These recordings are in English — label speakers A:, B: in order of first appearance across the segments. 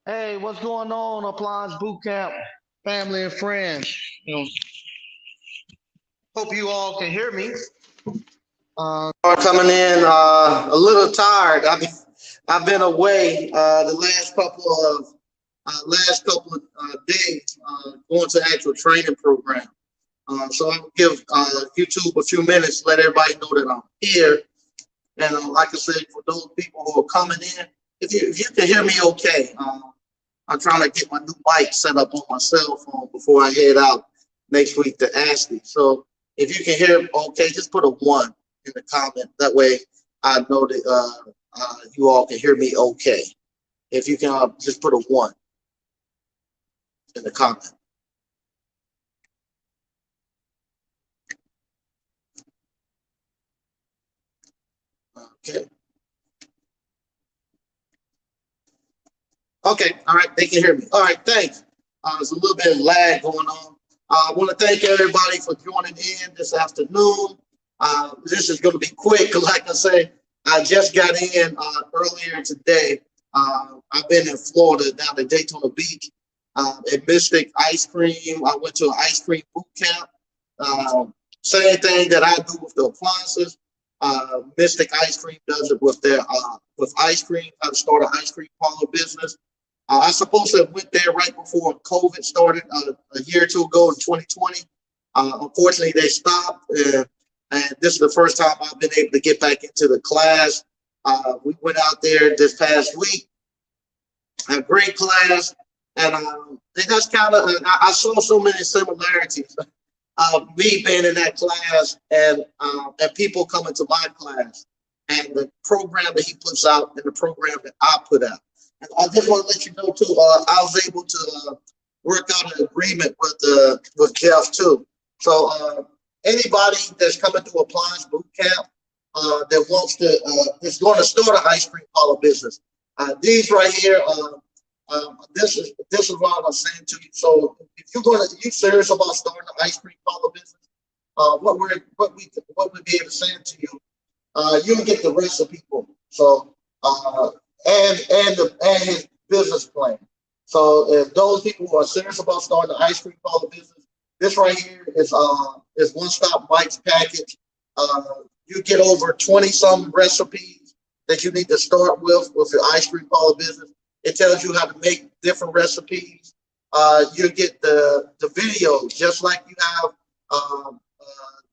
A: Hey, what's going on, Appliance Boot Camp family and friends? You know, hope you all can hear me. Are coming in a little tired. I've been away the last couple of days going to actual training program. So I'll give YouTube a few minutes, let everybody know that I'm here. And like I said, for those people who are coming in, if you can hear me okay, I'm trying to get my new mic set up on my cell phone before I head out next week to Ashley. So if you can hear okay, just put a one in the comment. That way I know that you all can hear me okay. If you can just put a one in the comment. Okay. Okay. All right. They can hear me. All right. Thanks. There's a little bit of lag going on. I want to thank everybody for joining in this afternoon. This is going to be quick. Like I say, I just got in earlier today. I've been in Florida down at Daytona Beach at Mystic Ice Cream. I went to an ice cream boot camp. Same thing that I do with the appliances. Mystic Ice Cream does it with their with ice cream. How to start an ice cream parlor business. I supposed to have went there right before COVID started a year or two ago in 2020. Unfortunately, they stopped, and this is the first time I've been able to get back into the class. We went out there this past week, a great class, and that's kind of I saw so many similarities of me being in that class and people coming to my class and the program that he puts out and the program that I put out. And I just want to let you know too. I was able to work out an agreement with Jeff too. So anybody that's coming to Appliance Boot Camp that wants to is going to start an ice cream parlor business. These right here. This is what I'm saying to you. So if you serious about starting an ice cream parlor business, what we be able to say to you, you'll get the recipe book. So and his business plan. So if those people who are serious about starting an ice cream parlor business, this right here is One Stop Mike's package. You get over 20 some recipes that you need to start with your ice cream parlor business. It tells you how to make different recipes. You get the videos, just like you have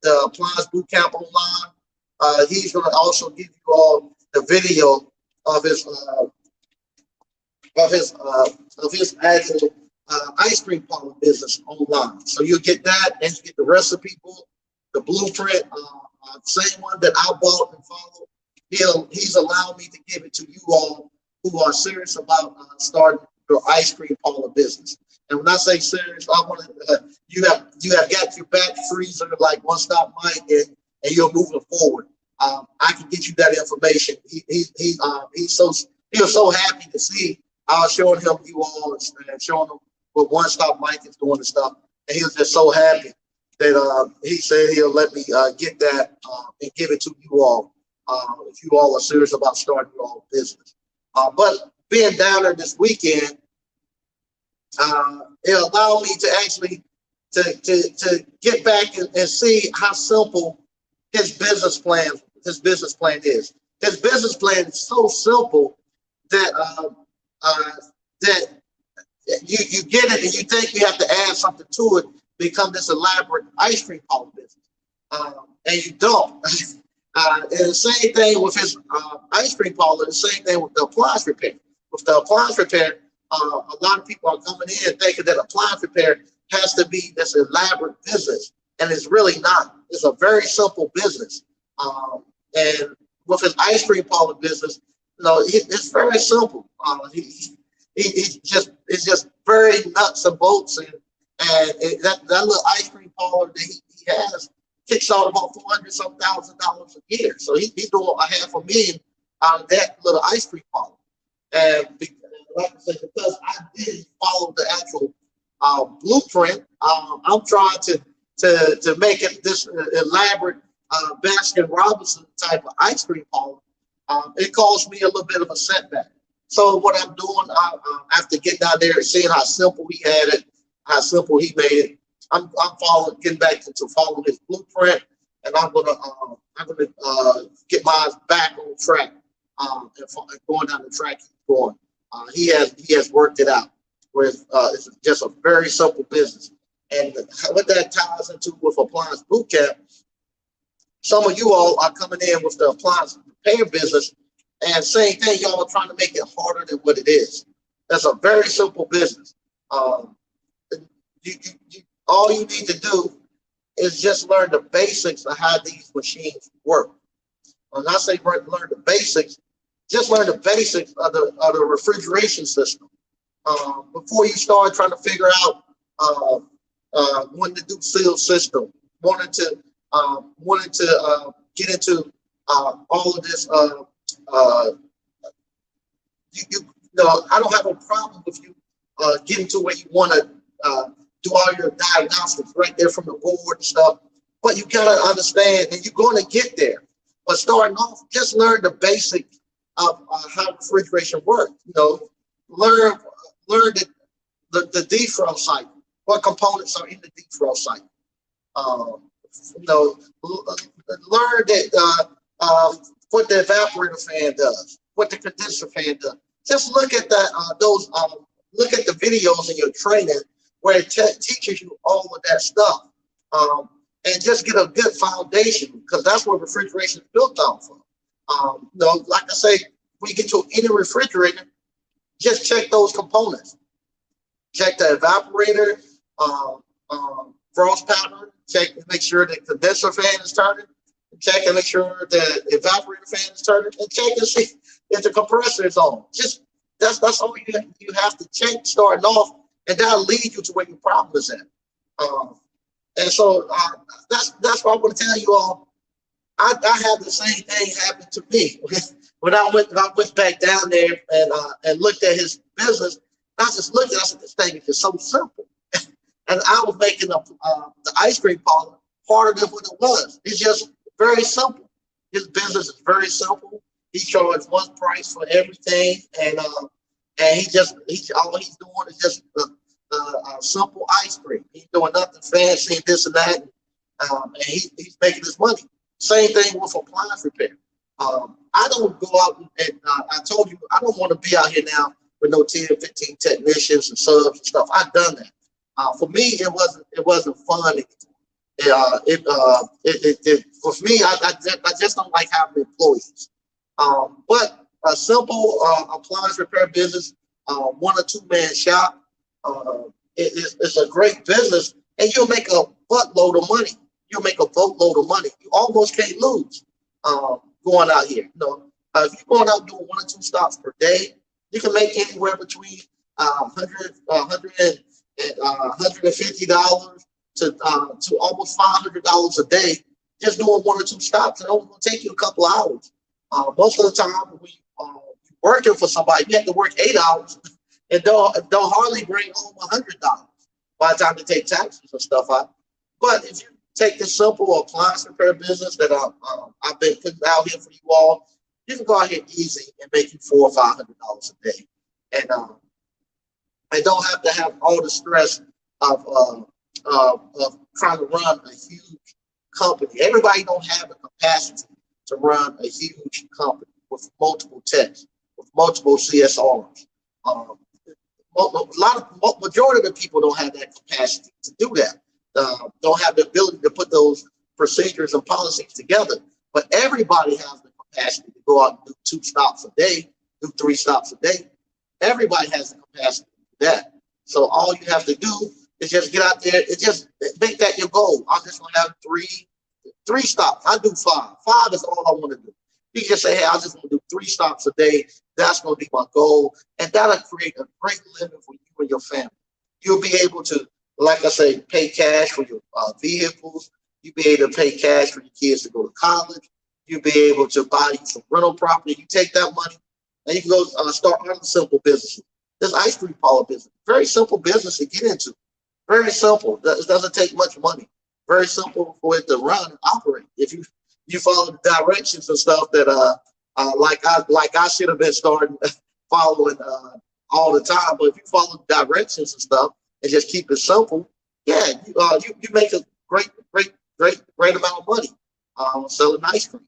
A: the Appliance Boot Camp online. He's going to also give you all the video of his actual ice cream parlor business online. So you get that, and you get the recipe book, the blueprint, same one that I bought and followed. He's allowed me to give it to you all who are serious about starting your ice cream parlor business. And when I say serious, I want to you have got your back freezer like One Stop Mike, and you're moving forward. I can get you that information. He was so happy to see. I was showing him you all and showing him what One Stop Mike is doing and stuff, and he was just so happy that he said he'll let me get that and give it to you all if you all are serious about starting your own business. But being down there this weekend, it allowed me to actually to get back and see how simple his business plan is. His business plan is so simple that that you get it and you think you have to add something to it, become this elaborate ice cream parlor business, and you don't. And the same thing with his ice cream parlor. The same thing with the appliance repair. With the appliance repair, a lot of people are coming in thinking that appliance repair has to be this elaborate business, and it's really not. It's a very simple business. And with his ice cream parlor business, it's very simple. It's just very nuts and bolts, that little ice cream parlor that he has kicks out about 400 some $1,000 a year. So he's doing $500,000 out of that little ice cream parlor. And like I said, because I didn't follow the actual blueprint, I'm trying to make it this elaborate Baskin Robinson type of ice cream parlor. It caused me a little bit of a setback. So what I'm doing, after getting down there and seeing how simple he had it, how simple he made it, I'm following, getting back to follow his blueprint, and I'm gonna get mine back on track, and going down the track he's going. He has worked it out where it's just a very simple business, and what that ties into with Appliance Bootcamp. Some of you all are coming in with the appliance repair business, and same thing, y'all are trying to make it harder than what it is. That's a very simple business. Um, all you need to do is just learn the basics of how these machines work. When I say learn the basics, just learn the basics of the refrigeration system before you start trying to figure out when to do seal system, wanting to get into all of this. I don't have a problem with you getting to where you want to do all your diagnostics right there from the board and stuff. But you gotta understand, and you're going to get there. But starting off, just learn the basics of how refrigeration works. Learn the defrost cycle. What components are in the defrost cycle? Learn that what the evaporator fan does, what the condenser fan does. Just look at that. Look at the videos in your training where it teaches you all of that stuff, and just get a good foundation, because that's what refrigeration is built off of. Like I say, when you get to any refrigerator, just check those components. Check the evaporator, frost pattern. Check and make sure the condenser fan is turning. Check and make sure the evaporator fan is turning. And check and see if the compressor is on. Just that's all you have to check starting off, and that'll lead you to where your problem is at. And so that's what I want to tell you all. I had the same thing happen to me when I went back down there and looked at his business. I just looked at it, I said, this thing is just so simple. And I was making the ice cream parlor harder than what it was. It's just very simple. His business is very simple. He charges one price for everything, and all he's doing is just simple ice cream. He's doing nothing fancy and this and that, and he's making his money. Same thing with appliance repair. I don't go out and I told you I don't want to be out here now with no 10, 15 technicians and subs and stuff. I've done that. For me, it wasn't fun anymore. For me, I just don't like having employees. But a simple appliance repair business, 1 or 2 man shop, it's a great business, and you'll make a buttload of money. You'll make a boatload of money. You almost can't lose going out here. If you're going out doing 1 or 2 stops per day, you can make anywhere between $150 to almost $500 a day just doing 1 or 2 stops. It's only going to take you a couple hours. Most of the time, when you're working for somebody, you have to work 8 hours, and they'll hardly bring home $100 by the time they take taxes and stuff out. But if you take this simple appliance repair business that I've been putting out here for you all, you can go out here easy and make you $400 or $500 a day, and don't have to have all the stress of trying to run a huge company. Everybody don't have the capacity to run a huge company with multiple techs, with multiple CSRs. Majority of the people don't have that capacity to do that. Don't have the ability to put those procedures and policies together. But everybody has the capacity to go out and do 2 stops a day, do 3 stops a day. Everybody has the capacity to do that. So all you have to do is just get out there and just make that your goal. I'm just gonna have three stops. I do 5. 5 is all I want to do. You just say, hey, I just want to do 3 stops a day. That's going to be my goal. And that'll create a great living for you and your family. You'll be able to, like I say, pay cash for your vehicles. You'll be able to pay cash for your kids to go to college. You'll be able to buy you some rental property. You take that money and you can go start other simple businesses. This ice cream parlor business, very simple business to get into. Very simple. It doesn't take much money. Very simple for it to run and operate. If you follow the directions and stuff that like I should have been starting following all the time. But if you follow directions and stuff and just keep it simple, yeah, you make a great amount of money selling ice cream.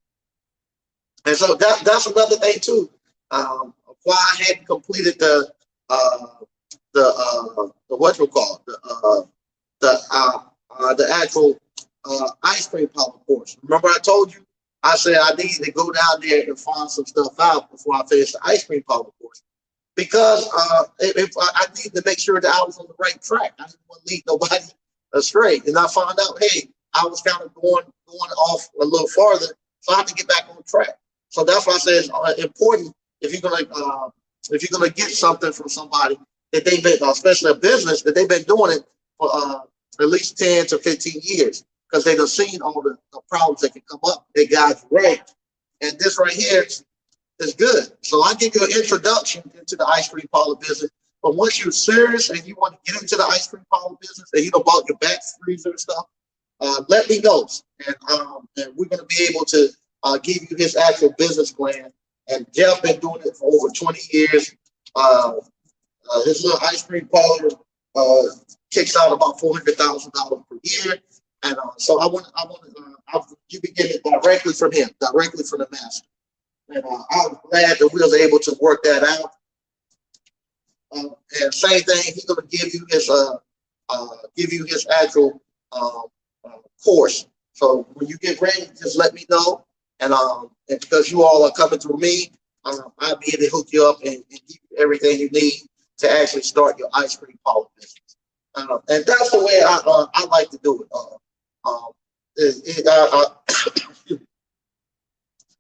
A: And so that's another thing too. Why I hadn't completed the what you call the actual ice cream parlor course. Remember I told you I said I needed to go down there and find some stuff out before I finish the ice cream parlor course because if I need to make sure that I was on the right track. I didn't want to lead nobody astray. And I found out, hey, I was kind of going off a little farther, so I have to get back on track. So that's why I say it's important if you're gonna get something from somebody that they've been, especially a business that they've been doing it for at least 10 to 15 years, because they've seen all the problems that can come up. They got it right, and this right here is good. So I give you an introduction into the ice cream parlor business. But once you're serious and you want to get into the ice cream parlor business and you know about your back freezer and stuff, let me know, and we're going to be able to give you his actual business plan. And Jeff been doing it for over 20 years. His little ice cream parlor kicks out about $400,000 per year, and so you can get it directly from him, directly from the master. And I was glad that we was able to work that out. And same thing, he's going to give you his actual course. So when you get ready, just let me know. And because you all are coming through me, I'll be able to hook you up and give you everything you need to actually start your ice cream parlor business. And that's the way I like to do it.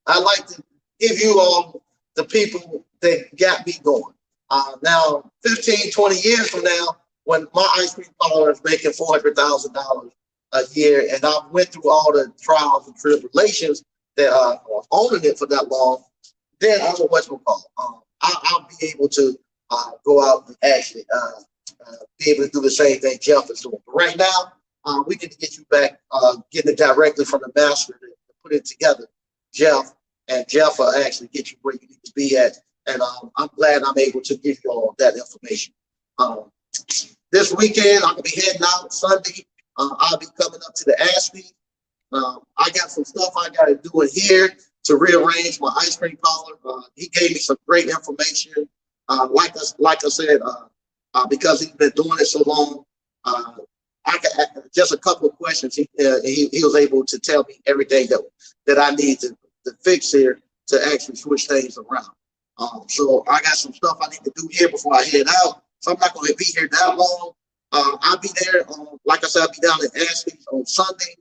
A: I like to give you all the people that got me going. Now, 15, 20 years from now, when my ice cream parlor is making $400,000 a year, and I went through all the trials and tribulations that owning it for that long, then I will I'll be able to go out and actually be able to do the same thing Jeff is doing. But right now, we need to get you back, getting it directly from the master to put it together, Jeff, and Jeff will actually get you where you need to be at. And I'm glad I'm able to give you all that information. This weekend, I'm going to be heading out Sunday. I'll be coming up to the Ashby. I got some stuff I got to do in here to rearrange my ice cream parlor. He gave me some great information. Like I said, because he's been doing it so long, I got just a couple of questions. He was able to tell me everything that I need to fix here to actually switch things around. So I got some stuff I need to do here before I head out. So I'm not going to be here that long. I'll be there. Like I said, I'll be down at Ashley's on Sunday.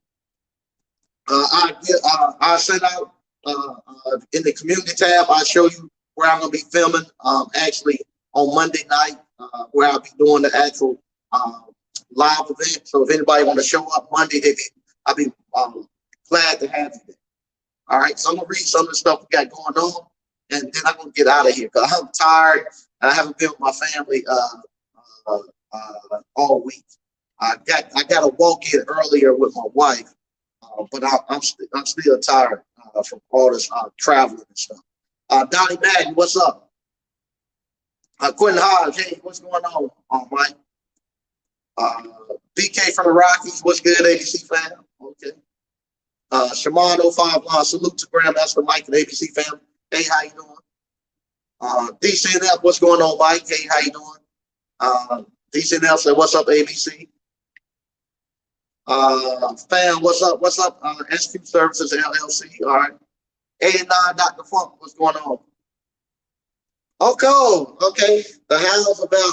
A: I'll send out in the community tab. I'll show you where I'm going to be filming. Actually, on Monday night, where I'll be doing the actual live event. So if anybody want to show up Monday, I'll be glad to have you there. All right. So I'm going to read some of the stuff we got going on, and then I'm going to get out of here because I'm tired and I haven't been with my family all week. I got to walk in earlier with my wife, but I'm still tired from all this traveling and stuff. Donnie Madden, what's up? Quentin Hodge, hey, what's going on, Mike? BK from the Rockies, what's good, ABC fam? Okay. Shimon 05 salute to Grandmaster Mike and ABC fam. Hey, how you doing? DCNF, what's going on, Mike? Hey, how you doing? DCNF said, what's up, ABC? Fam, what's up? What's up? SQ Services LLC. All right. 89 Dr. Funk, what's going on? Okay. The Hours about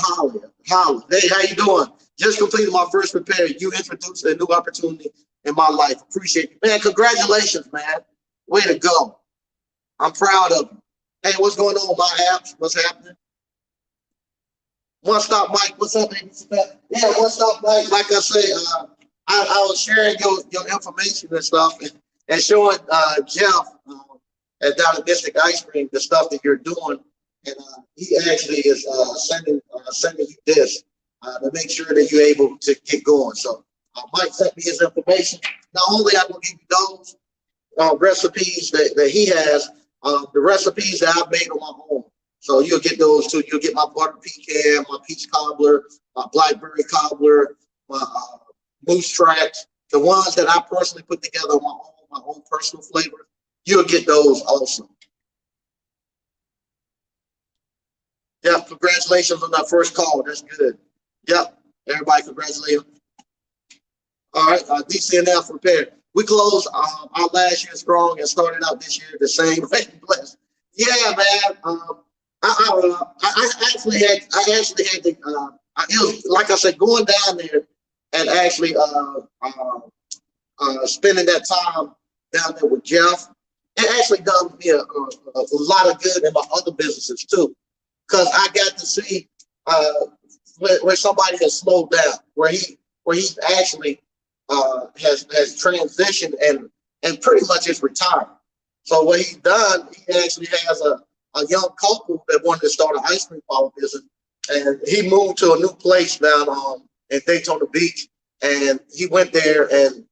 A: Holly. Hey, how you doing? Just completed my first repair. You introduced a new opportunity in my life. Appreciate you. Man, congratulations, man. Way to go. I'm proud of you. Hey, what's going on, my apps? What's happening? One Stop Mike, what's up, ABC? Yeah, One Stop Mike. Like I say, I was sharing your information and stuff and showing Jeff at Dollar Mystic Ice Cream the stuff that you're doing. And he actually is sending you this to make sure that you're able to get going. So Mike sent me his information. Not only I'm going to give you those recipes that he has, the recipes that I've made on my own. So you'll get those too. You'll get my butter pecan, my peach cobbler, my blackberry cobbler, my moose tracks, the ones that I personally put together on my own personal flavor. You'll get those also. Yeah, congratulations on that first call. That's good. Yep, everybody congratulations. All right, DCNF repair. We closed our last year strong and started out this year the same way. Yeah, man. I actually had to. It was like I said, going down there and actually spending that time down there with Jeff. It actually done me a lot of good in my other businesses too, because I got to see where somebody has slowed down, where he actually has transitioned and pretty much is retired. So what he's done, he actually has a young couple that wanted to start an ice cream parlor business, and he moved to a new place down in Daytona Beach, and he went there and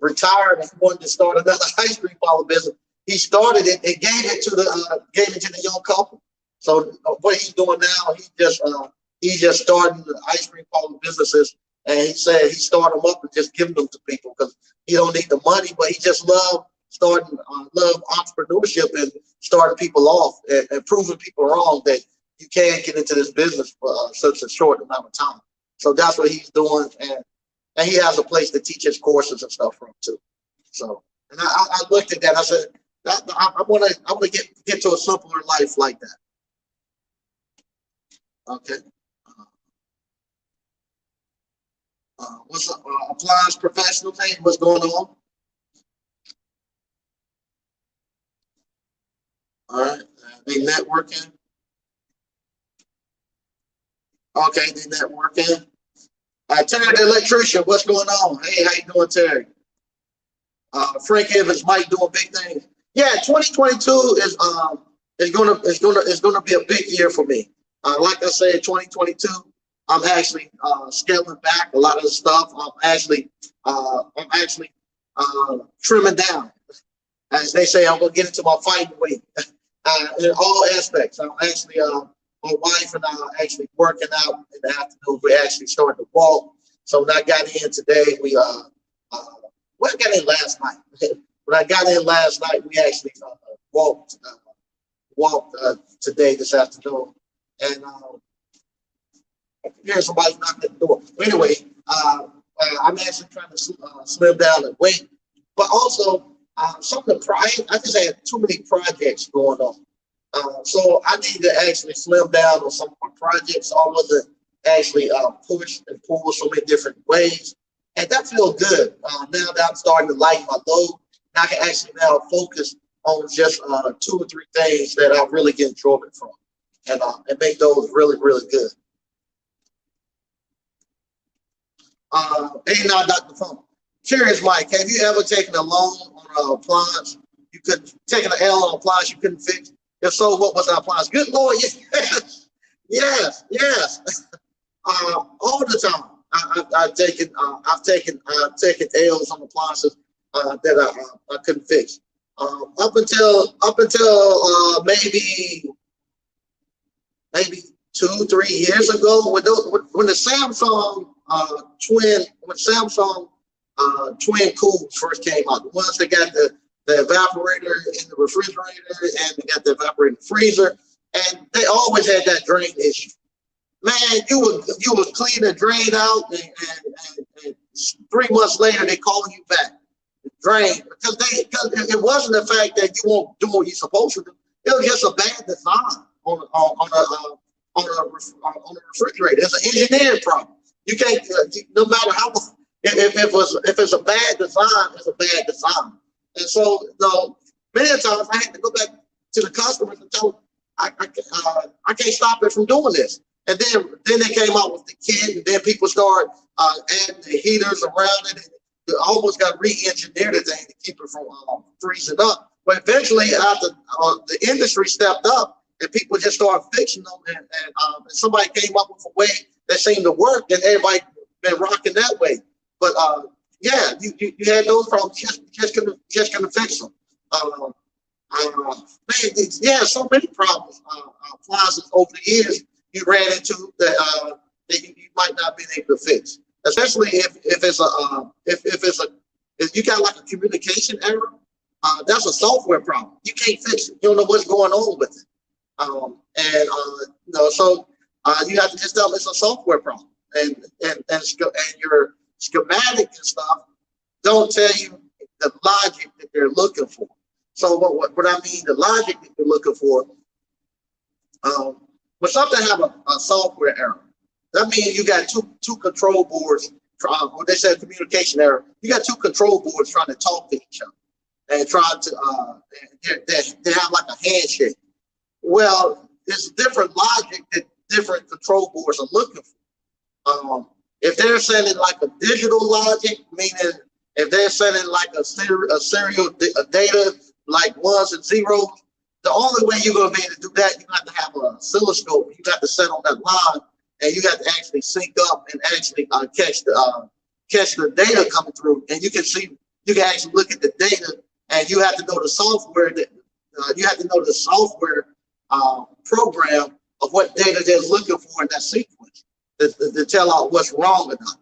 A: retired and wanted to start another ice cream parlor business. He started it and gave it to the young couple. So what he's doing now, he's just starting the ice cream parlor businesses, and he said he started them up and just giving them to people because he don't need the money, but he just love entrepreneurship and starting people off and proving people wrong that you can't get into this business for such a short amount of time. So that's what he's doing, and he has a place to teach his courses and stuff from too. So, and I looked at that. I said, I want to get to a simpler life like that. Okay. What's up, Appliance professional thing? What's going on? All right, they networking. Okay, they networking. Terry the electrician, what's going on? Hey, how you doing, Terry? Frank Evans, Mike doing big things. Yeah, 2022 is gonna be a big year for me. Like I said, 2022, I'm actually scaling back a lot of the stuff. I'm actually trimming down. As they say, I'm gonna get into my fighting weight in all aspects. I'm actually my wife and I are actually working out in the afternoon. We're actually starting to walk. So when I got in today, I got in last night. When I got in last night, we actually walked today, this afternoon. And I can hear somebody knocking at the door. But anyway, I'm actually trying to slim down and weight. But also, some of the I just had too many projects going on. So I need to actually slim down on some of my projects. So I wasn't actually push and pull so many different ways. And that feels good. Now that I'm starting to lighten my load, now I can actually now focus on just 2 or 3 things that I really get enjoyment from and make those really, really good. Hey, now, Dr. Funk. Curious, Mike, have you ever taken a loan on an appliance? You could take an L on an appliance you couldn't fix? If so, what was the appliance? Good Lord, yes, yes. All the time. I've taken L's on appliances that I couldn't fix. Up until maybe 2-3 years ago, when the Samsung twin cools first came out, the ones that got the evaporator in the refrigerator and they got the evaporator in the freezer, and they always had that drain issue. Man, you would clean the drain out, and 3 months later they calling you back. Drain, because it wasn't the fact that you won't do what you're supposed to do. It was just a bad design on the refrigerator. It's an engineering problem. You can't, no matter how, if it's a bad design, it's a bad design. And so, many times I had to go back to the customers and tell them, I can't stop it from doing this. And then they came out with the kit, and then people started adding the heaters around it. And you almost got to re-engineer the thing to keep it from freezing up. But eventually, after the industry stepped up, and people just started fixing them, and somebody came up with a way that seemed to work, and everybody been rocking that way. But yeah, you had those problems, just gonna fix them. Man, yeah, so many problems. Appliances over the years you ran into that you might not be able to fix, especially if you got like a communication error. That's a software problem. You can't fix it. You don't know what's going on with it. So you have to just tell them it's a software problem, and your schematic and stuff don't tell you the logic that they're looking for. So what I mean, the logic that you're looking for, when something have a software error, that means you got two control boards. When they say communication error, you got two control boards trying to talk to each other and trying to they have like a handshake. Well, it's different logic that different control boards are looking for. If they're sending like a digital logic, meaning if they're sending like a serial data like ones and zeros, the only way you're going to be able to do that, you have to have an oscilloscope. You got to set on that line, and you got to actually sync up and actually catch the data coming through. And you can actually look at the data, and you have to know the software program of what data they're looking for in that sequence to tell out what's wrong or not,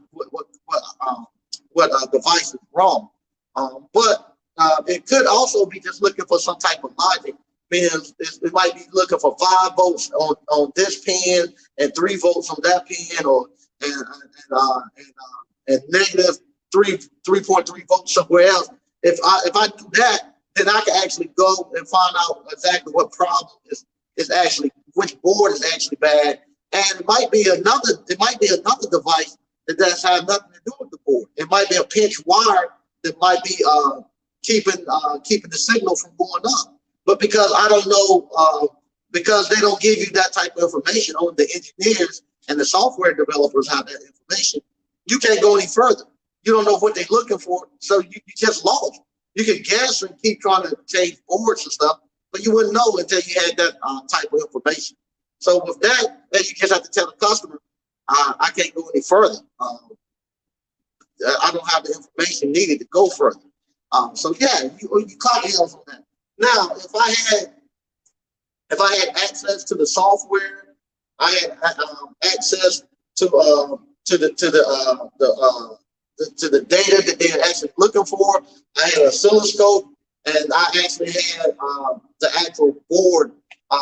A: what device is wrong. But it could also be just looking for some type of logic. Meaning it might be looking for 5 volts on this pin and 3 volts on that pin, and negative 3.3 volts somewhere else. If I do that, then I can actually go and find out exactly what problem is actually, which board is actually bad. And it might be another device that does have nothing to do with the board. It might be a pinch wire that might be keeping the signal from going up. But because I don't know, because they don't give you that type of information, only the engineers and the software developers have that information, you can't go any further. You don't know what they're looking for, so you just lost. You can guess and keep trying to change boards and stuff, but you wouldn't know until you had that type of information. So with that, you just have to tell the customer, I can't go any further. I don't have the information needed to go further. So yeah, you caught me on that. Now, if I had access to the software, I had access to the data that they're actually looking for. I had an oscilloscope, and I actually had the actual board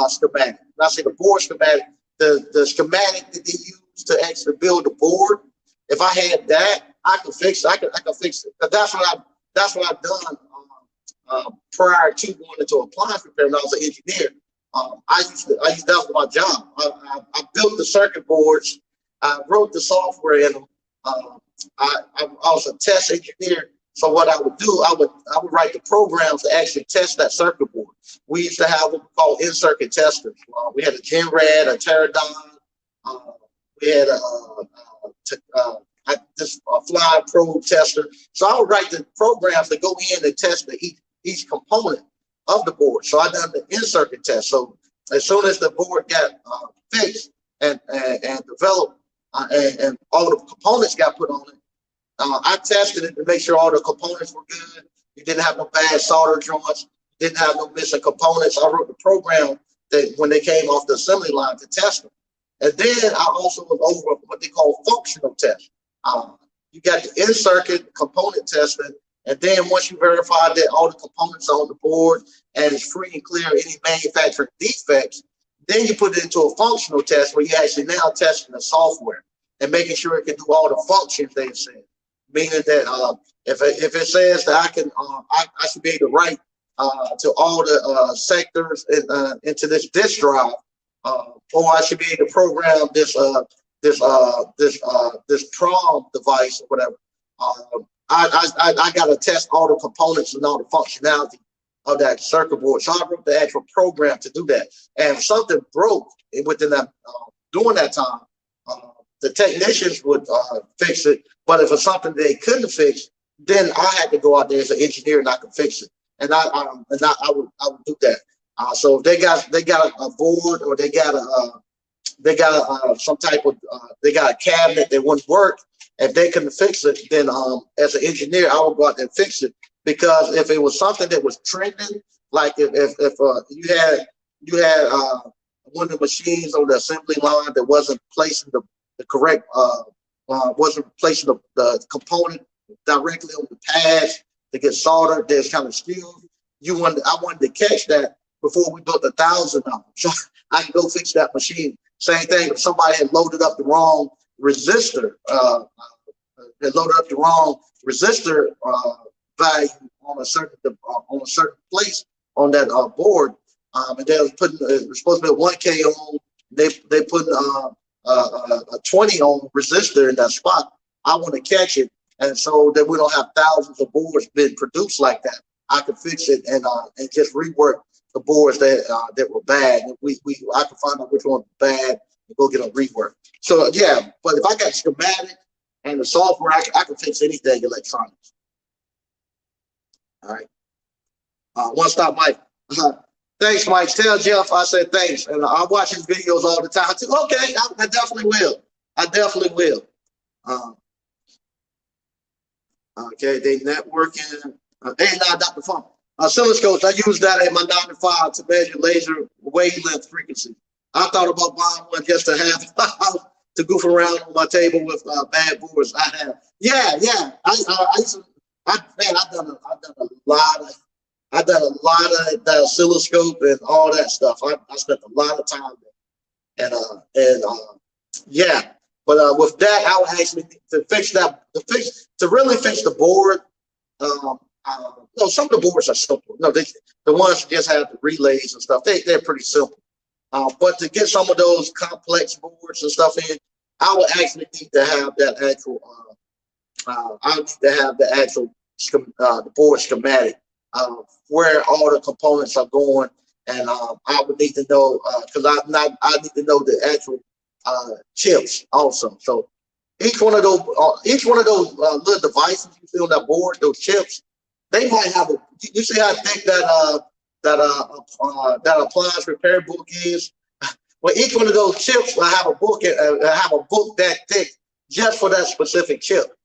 A: schematic. When I say the board schematic, the schematic that they use to actually build the board. If I had that, I could fix it. I could fix it. But that's what I've done prior to going into appliance repair. When I was an engineer, I used that was my job. I built the circuit boards. I wrote the software in them. I was a test engineer. So what I would do, I would write the programs to actually test that circuit board. We used to have what we call in-circuit testers. We had a GenRad, a Pterodon. We had a fly probe tester. So I would write the programs that go in and test each component of the board. So I done the in-circuit test. So as soon as the board got fixed and developed and all the components got put on it, I tested it to make sure all the components were good. You didn't have no bad solder joints. You didn't have no missing components. I wrote the program that when they came off the assembly line to test them. And then I also was over what they call functional tests. You got the in-circuit component testing, and then once you verify that all the components are on the board and it's free and clear of any manufacturing defects, then you put it into a functional test where you actually now testing the software and making sure it can do all the functions they said. Meaning that if it says that I should be able to write to all the sectors into this disk drive, or I should be able to program this prom device or whatever. I got to test all the components and all the functionality of that circuit board. So I wrote the actual program to do that. And if something broke within that during that time, the technicians would fix it. But if it's something they couldn't fix, then I had to go out there as an engineer and I could fix it. And I would do that. So if they got a board or they got some type of they got a cabinet that wouldn't work. If they couldn't fix it, then as an engineer, I would go out there and fix it. Because if it was something that was trending Like if you had one of the machines on the assembly line that wasn't placing the correct wasn't placing the component directly on the pads to get soldered, there's kind of skewed. I wanted to catch that before we built 1,000 of them, so I can go fix that machine. Same thing if somebody had loaded up the wrong resistor, value on a certain place on that board, and they was putting it was supposed to be a 1K on. They put a 20 ohm resistor in that spot. I want to catch it, and so that we don't have thousands of boards being produced like that. I could fix it and just rework the boards that were bad. I can find out which one's bad and go get a rework. So yeah, but if I got schematic and the software, I can fix anything electronics. All right. One stop, Mike. Thanks, Mike. Tell Jeff I said thanks, and I watch his videos all the time too. Okay, I definitely will. I definitely will. Okay, they networking. Hey, now, Dr. Funk. Oscilloscopes, I use that at my 9 to 5 to measure laser wavelength frequency. I thought about buying one just to have to goof around on my table with bad boards. I have. Yeah. I've done a lot of the oscilloscope and all that stuff. I spent a lot of time there. Yeah. But with that, I would actually to really fix the board. No, some of the boards are simple. No, the ones that just have the relays and stuff, they're pretty simple. But to get some of those complex boards and stuff in, I would actually need to have that actual. I need to have the board schematic, where all the components are going, and I would need to know because I need to know the actual chips also. So each one of those little devices you see on that board, those chips, they might have you see how thick that appliance repair book is. Well, each one of those chips will have a book that thick just for that specific chip,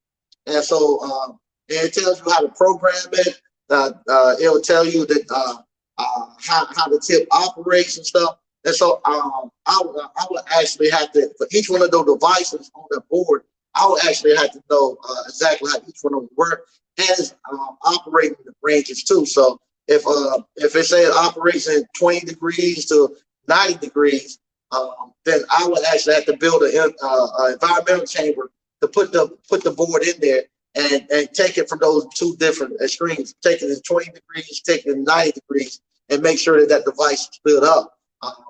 A: and so it tells you how to program it. It will tell you that how the chip operates and stuff. And so I would actually have to, for each one of those devices on the board, I would actually have to know exactly how each one of them work and operating ranges too. So if it says it operates in 20 degrees to 90 degrees, then I would actually have to build an environmental chamber to put the board in there and take it from those two different extremes, take it in 20 degrees, take it in 90 degrees, and make sure that device is built up.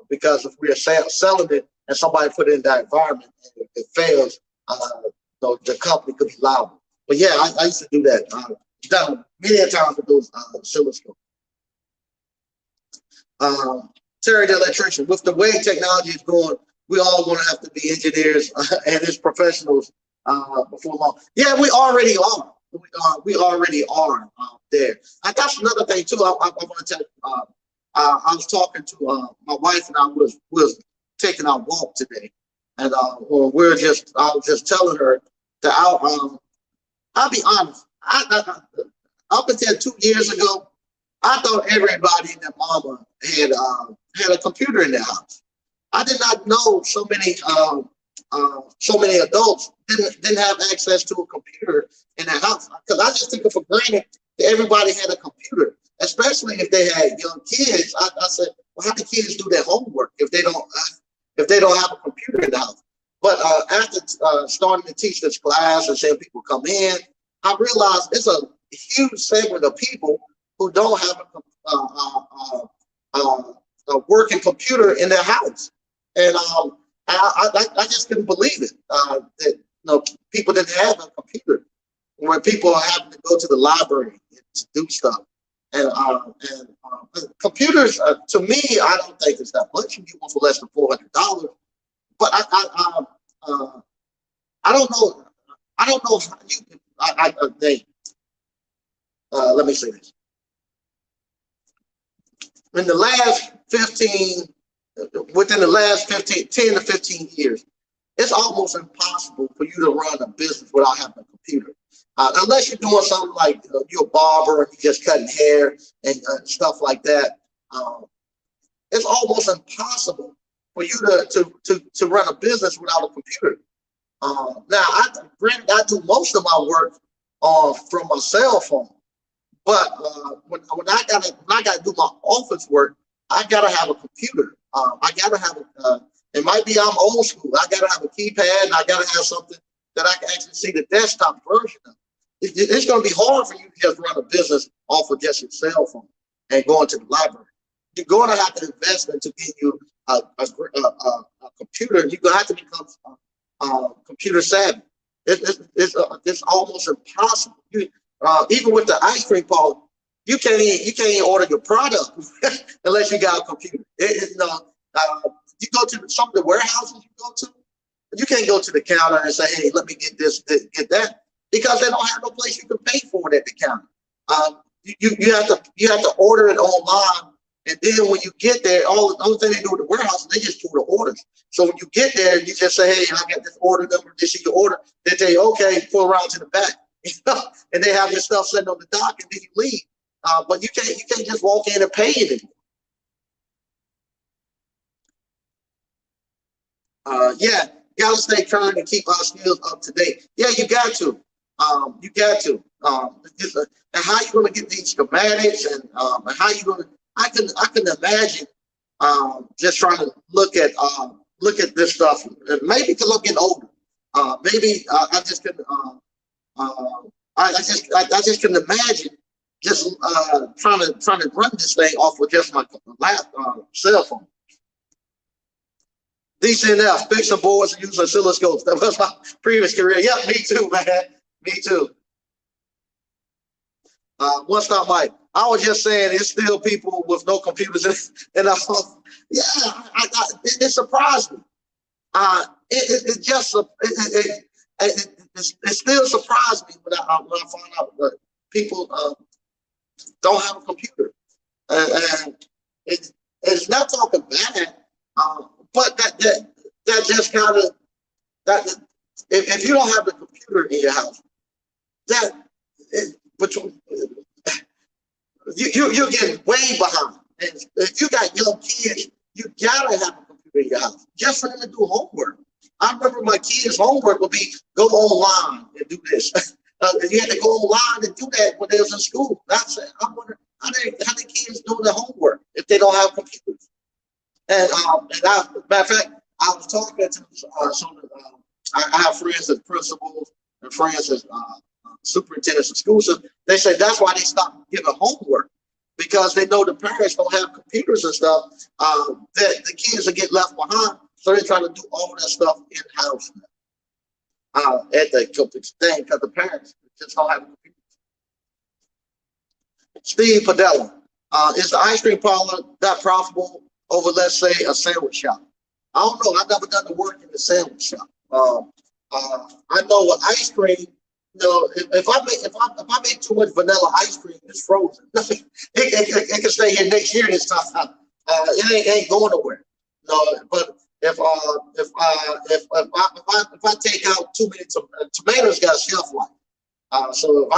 A: Because if we are selling it and somebody put it in that environment and it fails, the company could be liable. But yeah, I used to do that. Done many times with those oscilloscopes. Terry, the electrician, with the way technology is going, we all going to have to be engineers and as professionals before long. Yeah, we already are. We already are there. And that's another thing too. I want to tell you. I was talking to my wife, and I was taking our walk today, and I was just telling her that I'll be honest. Up until 2 years ago, I thought everybody and their mama had a computer in their house. I did not know so many adults didn't have access to a computer in their house, because I just took it for granted that everybody had a computer. Especially if they had young kids. I said, well, how do kids do their homework if they don't have a computer in the house? But after starting to teach this class and seeing people come in, I realized it's a huge segment of people who don't have a working computer in their house, and I just couldn't believe it that people didn't have a computer when people are having to go to the library to do stuff. And computers, to me, I don't think it's that much. You get one for less than $400. But I don't know. I don't know how you. Let me say this. Within the last 10 to 15 years, it's almost impossible for you to run a business without having a computer. Unless you're doing something like you're a barber and you're just cutting hair and stuff like that. It's almost impossible for you to run a business without a computer. Now, granted, I do most of my work from my cell phone, but when I gotta do my office work, I gotta have a computer. I gotta have it might be I'm old school. I gotta have a keypad and I gotta have something that I can actually see the desktop version of. It's gonna be hard for you to just run a business off of just your cell phone and going to the library. You're going to have to invest into getting you a computer. You're gonna have to become computer savvy. It's almost impossible. Even with the ice cream parlor, you can't even order your product unless you got a computer. You go to some of the warehouses you go to, you can't go to the counter and say, "Hey, let me get this, get that," because they don't have no place you can pay for it at the counter. You have to order it online, and then when you get there, the only thing they do with the warehouse, they just do the orders. So when you get there, you just say, "Hey, I got this order number. This is your order." They tell you, "Okay, pull around to the back," and they have your stuff sitting on the dock, and then you leave. But you can't just walk in and pay it anymore. Yeah, you gotta stay current and keep our skills up to date. Yeah, you got to. You got to. And how you gonna get these schematics and how you gonna? I can imagine just trying to look at this stuff. Maybe because I'm getting older. Maybe I just can. I just can imagine just trying to run this thing off with just my cell phone. DCNF, fix some boards and use oscilloscopes. That was my previous career. Yep, me too, man. Me too. What's not Mike? I was just saying it's still people with no computers in the home. Yeah, it surprised me. It still surprised me when I found out that people don't have a computer, and it's not talking bad, but that just kind of that if you don't have the computer in your house, that between you're getting way behind. And if you got young kids, you gotta have a computer in your house just for them to do homework. I remember my kids' homework would be go online and do this. You had to go online and do that when they was in school. I wonder how the kids do their homework if they don't have computers. And matter of fact, I was talking to I have friends as principals and friends as superintendents of schools. So they say that's why they stopped giving homework because they know the parents don't have computers and stuff. That the kids will get left behind, so they're trying to do all that stuff in house at the thing because the parents just don't have computers. Steve Padella, is the ice cream parlor that profitable over, let's say, a sandwich shop? I don't know. I've never done the work in the sandwich shop. I know with ice cream, if I make too much vanilla ice cream, it's frozen. it can stay here next year. This time, it ain't going nowhere. No, but if I take out too many tomatoes, got a shelf life. So if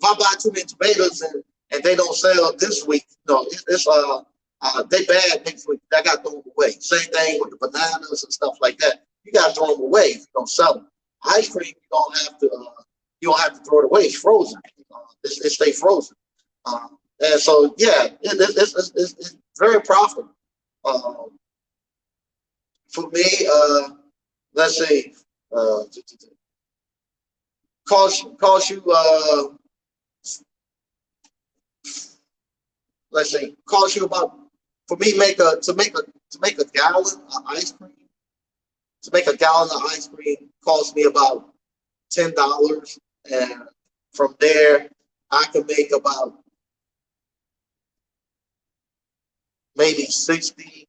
A: I buy too many tomatoes and they don't sell this week, they bad next week. I got to throw them away. Same thing with the bananas and stuff like that. You got to throw them away if you don't sell them. Ice cream, you don't have to throw it away. It's frozen. It stay frozen. And so yeah, it's very profitable. For me, let's say cost you let's say cost you about, for me, to make a gallon of ice cream. To make a gallon of ice cream cost me about $10, and from there I can make about maybe 60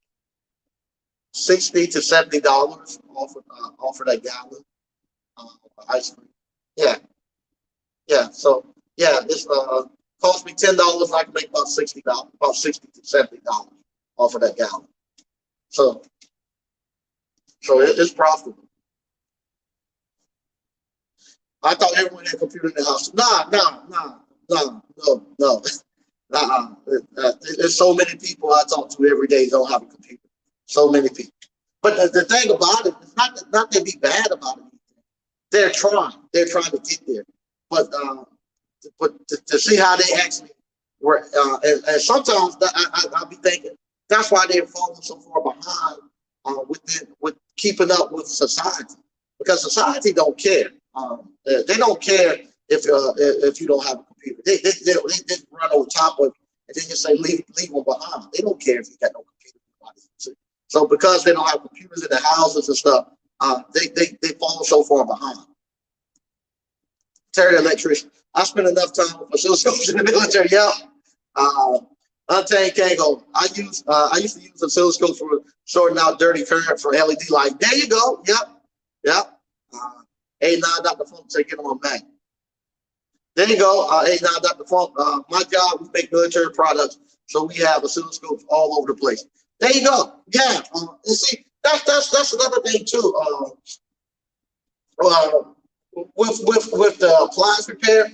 A: to $70 off of that gallon of ice cream. Yeah. So yeah, this cost me $10. I can make about $60, about $60 to $70 off of that gallon. So it's profitable. I thought everyone had a computer in their house. No. There's so many people I talk to every day don't have a computer. So many people. But the thing about it, it's not to be bad about it. They're trying. They're trying to get there. But to see how they actually work, and sometimes I'll be thinking that's why they're falling so far behind with keeping up with society, because society don't care. They don't care if you don't have a computer. They just run over top of it and then just say leave them behind. They don't care if you got no computer. So because they don't have computers in their houses and stuff, they fall so far behind. Terry the electrician. I spent enough time with oscilloscopes in the military. Yeah. Untamed Kango. I used to use oscilloscopes for sorting out dirty current for LED light. There you go. Yep. A9 Dr. Funk said get them on Mac. There you go. A9 Dr. Funk. My job, we make military products, so we have oscilloscopes all over the place. There you go. Yeah. And see, that's another thing too. With the appliance repair,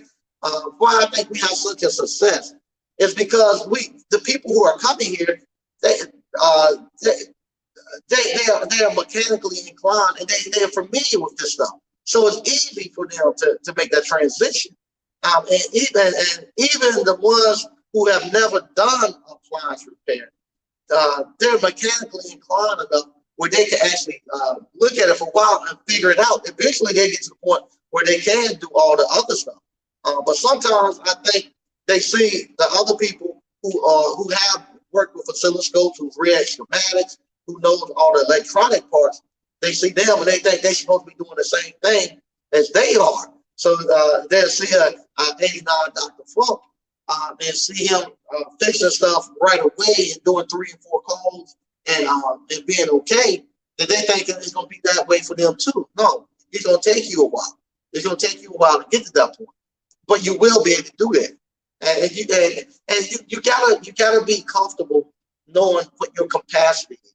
A: why I think we have such a success is because the people who are coming here, they are mechanically inclined and they're familiar with this stuff. So it's easy for them to make that transition. And even the ones who have never done appliance repair, they're mechanically inclined enough where they can actually look at it for a while and figure it out. Eventually, they get to the point where they can do all the other stuff. But sometimes I think they see the other people who have worked with oscilloscopes, who've read schematics, who knows all the electronic parts. They see them and they think they're supposed to be doing the same thing as they are. So they'll see a 89 Dr. Funk and see him fixing stuff right away and doing 3 and 4 calls and being okay, that they think it's going to be that way for them too. No, it's going to take you a while. It's going to take you a while to get to that point, but you will be able to do that. And you gotta be comfortable knowing what your capacity is.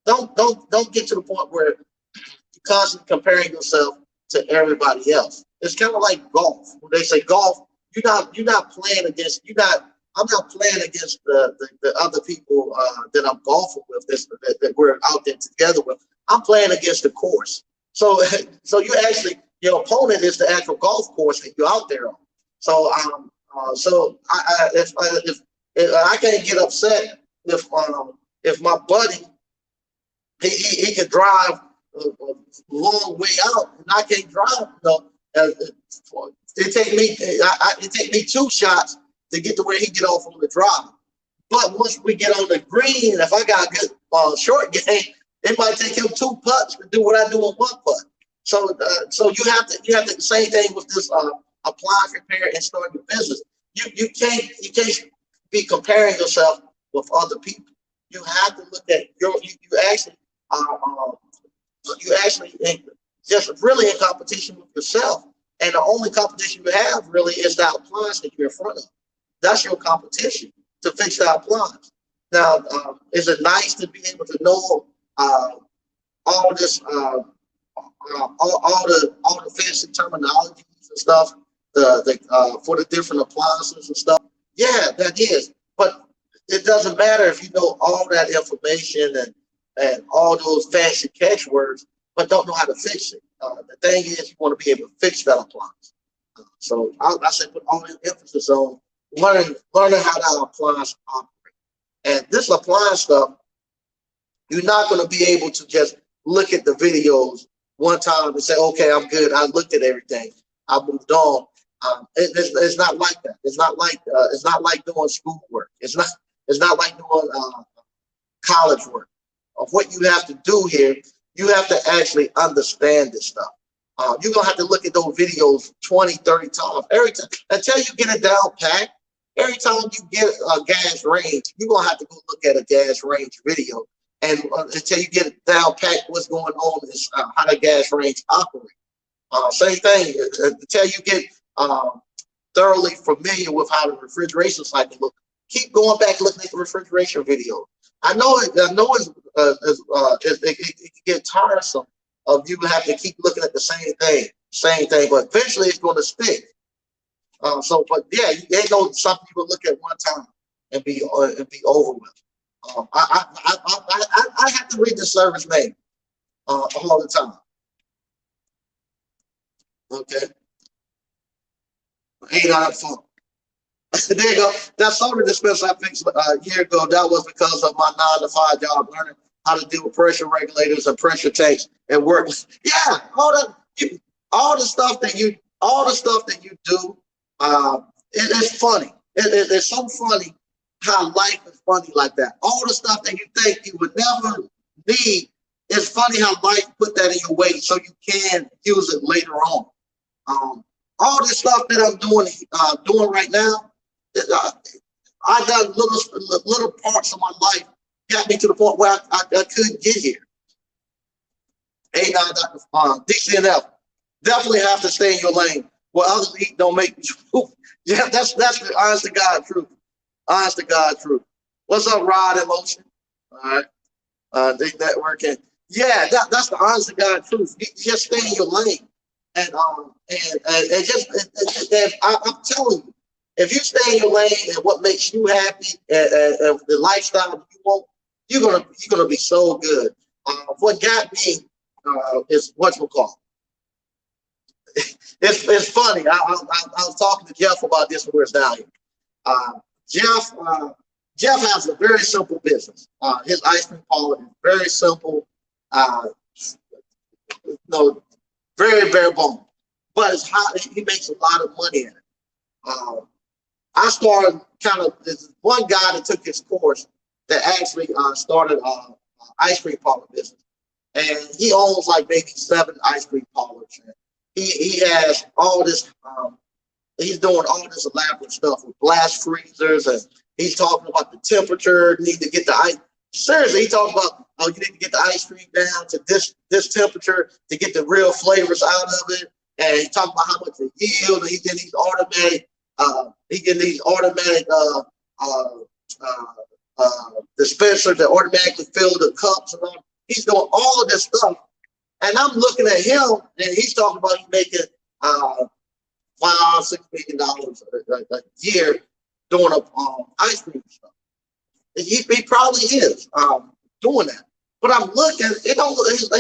A: Don't get to the point where you're constantly comparing yourself to everybody else. It's kind of like golf. When they say golf, you're not playing against. I'm not playing against the other people that I'm golfing with, that we're out there together with. I'm playing against the course. So you actually, your opponent is the actual golf course that you're out there on. So if I can't get upset if my buddy he can drive a long way out and I can't drive, it take me 2 shots to get to where he get off on the drive. But once we get on the green, if I got a good short game, it might take him 2 putts to do what I do in 1 putt. So you have to same thing with this appliance repair and start your business. You can't be comparing yourself with other people. You have to look at you actually just really in competition with yourself. And the only competition you have really is the appliance that you're in front of. That's your competition to fix that appliance. Now, is it nice to be able to know all this, all the fancy terminologies and stuff, for the different appliances and stuff? Yeah, that is. But it doesn't matter if you know all that information and all those fancy catchwords, but don't know how to fix it. The thing is, you want to be able to fix that appliance. So I say put all the emphasis on learning how that appliance operates. And this appliance stuff, you're not going to be able to just look at the videos one time and say, okay, I'm good. I looked at everything. I moved on. It's not like that. It's not like doing schoolwork. It's not like doing college work. Of what you have to do here, you have to actually understand this stuff. You're going to have to look at those videos 20, 30 times. Every time, until you get it down pat, every time you get a gas range, you're going to have to go look at a gas range video. And until you get it down pat, what's going on is how the gas range operates. Same thing, until you get thoroughly familiar with how the refrigeration cycle looks, keep going back looking at the refrigeration video. I know it can get tiresome of you have to keep looking at the same thing. same thing, but eventually it's going to stick. But yeah, you ain't know something you will look at one time and be over with. I have to read the service name all the time. Okay, 8 fun. There you go. That soda dispenser I fixed a year ago. That was because of my 9 to 5 job, learning how to deal with pressure regulators and pressure tanks and work. Yeah, all the stuff that you do. It's funny. It's so funny how life is funny like that. All the stuff that you think you would never need. It's funny how life put that in your way so you can use it later on. All this stuff that I'm doing right now, I done little parts of my life got me to the point where I couldn't get here. DCNF, definitely have to stay in your lane. What others eat don't make you. Yeah, that's the honest to God truth. Honest to God truth. What's up, Rod in Motion? All right. They networking. Yeah, that's the honest to God truth. You just stay in your lane. And I'm telling you, if you stay in your lane and what makes you happy and the lifestyle that you want, you're gonna be so good. What got me is what's it called. It's funny. I was talking to Jeff about this when we were down here. Jeff has a very simple business. His ice cream parlor is very simple. Very bare bone, but it's hot. He makes a lot of money in it. I started this one guy that took his course that actually started ice cream parlor business, and he owns like maybe 7 ice cream parlors. He has all this. He's doing all this elaborate stuff with blast freezers, and he's talking about the temperature. Need to get the ice. Seriously, he talks about you need to get the ice cream down to this temperature to get the real flavors out of it. And he talks about how much it yield. And he getting these automatic dispensers that automatically fill the cups and all. He's doing all of this stuff. And I'm looking at him, and he's talking about he's making $5-6 million a year doing ice cream stuff. He probably is doing that, but I'm looking. It don't look. His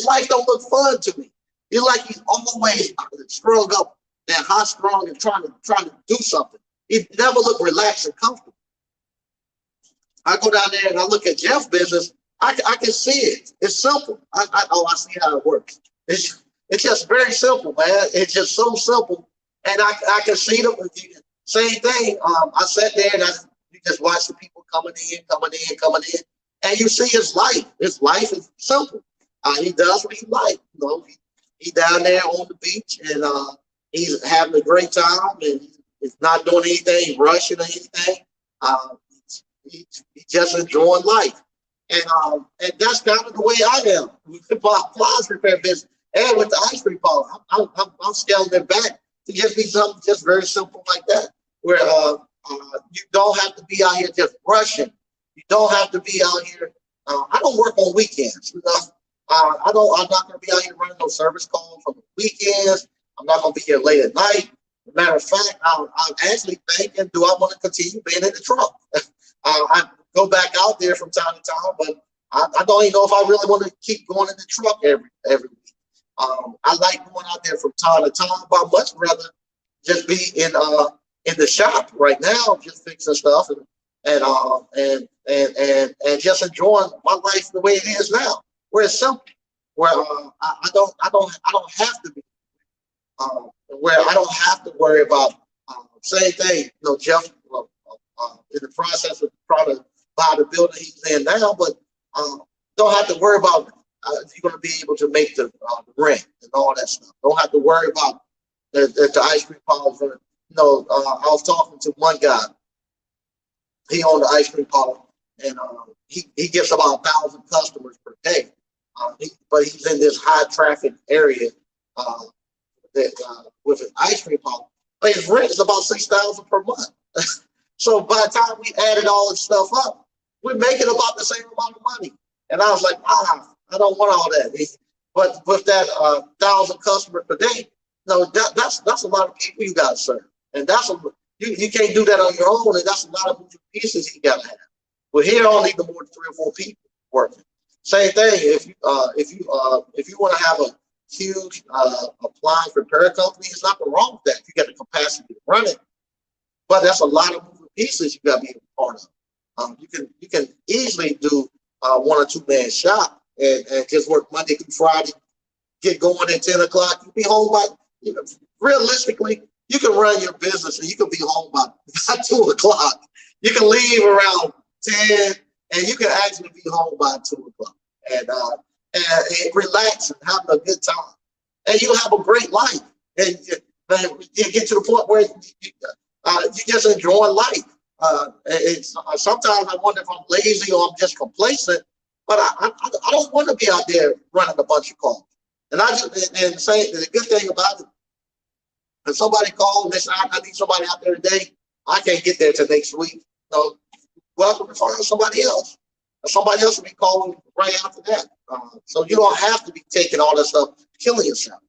A: life don't look fun to me. It's like he's always strung up and high strung and trying to do something. He never look relaxed and comfortable. I go down there and I look at Jeff's business. I can see it. It's simple. I see how it works. It's just very simple, man. It's just so simple, and I can see them. Same thing. I sat there and you just watch the people coming in, and you see his life. His life is simple. He does what he likes. He's down there on the beach, and he's having a great time, and he's not doing anything, rushing or anything. He's just enjoying life, and that's kind of the way I am with the appliance repair business and with the ice cream parlor. I'm scaling it back to just be something just very simple like that, where you don't have to be out here just rushing. You don't have to be out here. I don't work on weekends. I'm not going to be out here running no service calls on the weekends. I'm not going to be here late at night. As a matter of fact, I'm actually thinking, do I want to continue being in the truck? I go back out there from time to time, but I don't even know if I really want to keep going in the truck every week. I like going out there from time to time, but I'd much rather just be in the shop right now, just fixing stuff and just enjoying my life the way it is now, where it's simple, where I don't have to be, where I don't have to worry about same thing. Jeff in the process of trying to buy the building he's in now, but don't have to worry about you're going to be able to make the rent and all that stuff. Don't have to worry about the ice cream parlor. I was talking to one guy. He owned the ice cream parlor, and he gets about 1,000 customers per day. But he's in this high traffic area with an ice cream parlor. But his rent is about $6,000 per month. So by the time we added all this stuff up, we're making about the same amount of money. And I was like, I don't want all that. But with that 1,000 customers per day, no, that's a lot of people you got to serve, and you can't do that on your own, and that's a lot of moving pieces you got to have. Well, here only the more than 3 or 4 people working. Same thing. If you want to have a huge appliance repair company, it's nothing wrong with that. You got the capacity to run it, but that's a lot of moving pieces you got to be a part of. You can easily do 1 or 2 man shop and just work Monday through Friday, get going at 10 o'clock. You be home by, realistically, you can run your business and you can be home by 2 o'clock. You can leave around 10 and you can actually be home by 2 o'clock and relax and having a good time. And you'll have a great life. And you get to the point where you just enjoy life. Sometimes I wonder if I'm lazy or I'm just complacent, but I don't want to be out there running a bunch of cars. And say the good thing about it, if somebody calls and they say, I need somebody out there today, I can't get there till next week. So welcome to find somebody else. And somebody else will be calling right after that. So you don't have to be taking all that stuff, killing yourself.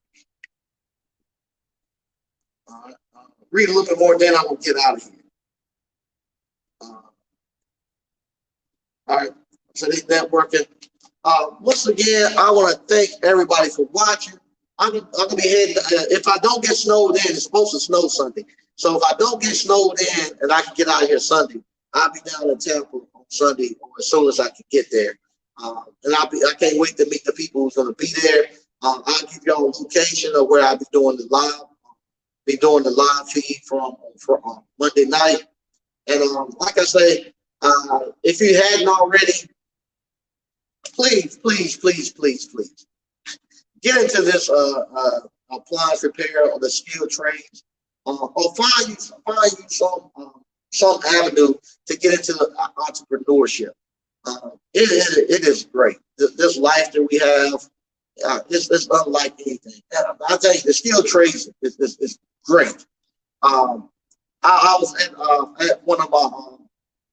A: Read a little bit more, then I will get out of here. All right, so this networking. Once again, I want to thank everybody for watching. I'm gonna be heading. If I don't get snowed in, it's supposed to snow Sunday. So if I don't get snowed in and I can get out of here Sunday, I'll be down in Tampa on Sunday or as soon as I can get there. And I can't wait to meet the people who's gonna be there. I'll give y'all a location of where I'll be doing the live. Be doing the live feed from Monday night. And like I say, if you hadn't already, please get into this appliance repair or the skilled trades, or find you some avenue to get into entrepreneurship. It is great. This life that we have, it's unlike anything. I tell you, the skilled trades is great. I was at one of my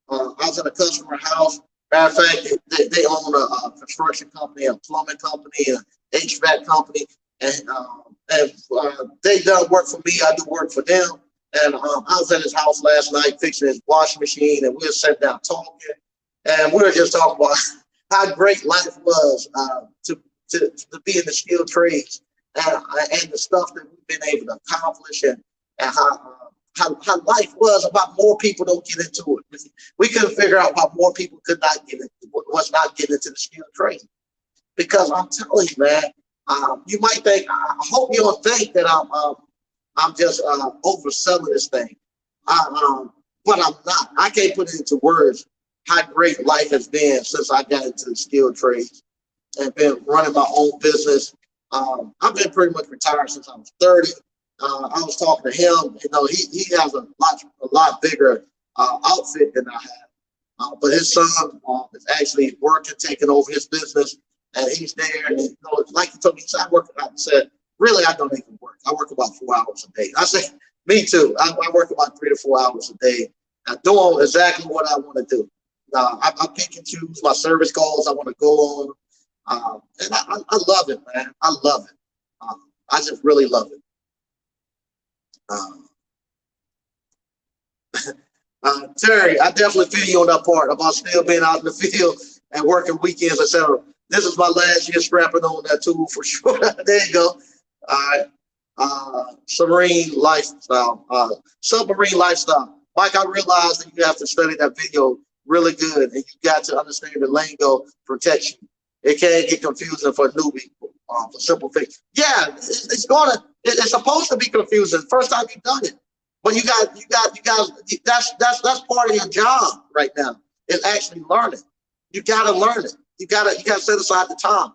A: I was in a customer house. Matter of fact, they own a construction company, a plumbing company, an HVAC company, and they done work for me. I do work for them. And I was at his house last night fixing his washing machine, and we were sitting down talking, and we were just talking about how great life was to be in the skilled trades and the stuff that we've been able to accomplish, and how life was about more people don't get into it. We couldn't figure out why more people was not getting into the skilled trade. Because I'm telling you, man, you might think, I hope you don't think that I'm just overselling this thing. But I'm not. I can't put it into words how great life has been since I got into the skilled trades and been running my own business. I've been pretty much retired since I was 30. I was talking to him. He has a lot bigger outfit than I have. But his son is actually working, taking over his business, and he's there. And like he told me, he said, I said, really, I don't even work. I work about 4 hours a day. I said, me too. I work about 3 to 4 hours a day. I'm doing exactly what I want to do. I pick and choose my service calls I want to go on. And I love it, man. I love it. I just really love it. Terry, I definitely feel you on that part about still being out in the field and working weekends, etc. This is my last year strapping on that tool for sure. There you go. All right. Submarine lifestyle. Mike, I realized that you have to study that video really good, and you got to understand the lingo protection. It can get confusing for newbie for simple things. Yeah, it's supposed to be confusing. First time you've done it. But you got that's part of your job right now, is actually learning. You gotta learn it. You gotta set aside the time.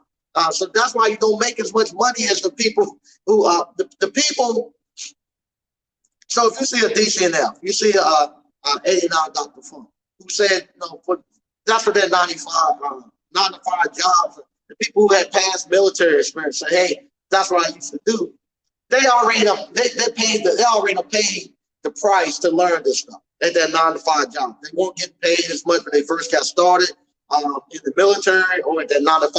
A: So that's why you don't make as much money as the people who the people. So if you see a DCNF, you see a 89 Dr. Funk, who said, that's for their 9 to 5 jobs. The people who had past military experience say, hey, that's what I used to do. They already paid the price to learn this stuff at their 9 to 5 job. They won't get paid as much when they first got started in the military or at their 9 to 5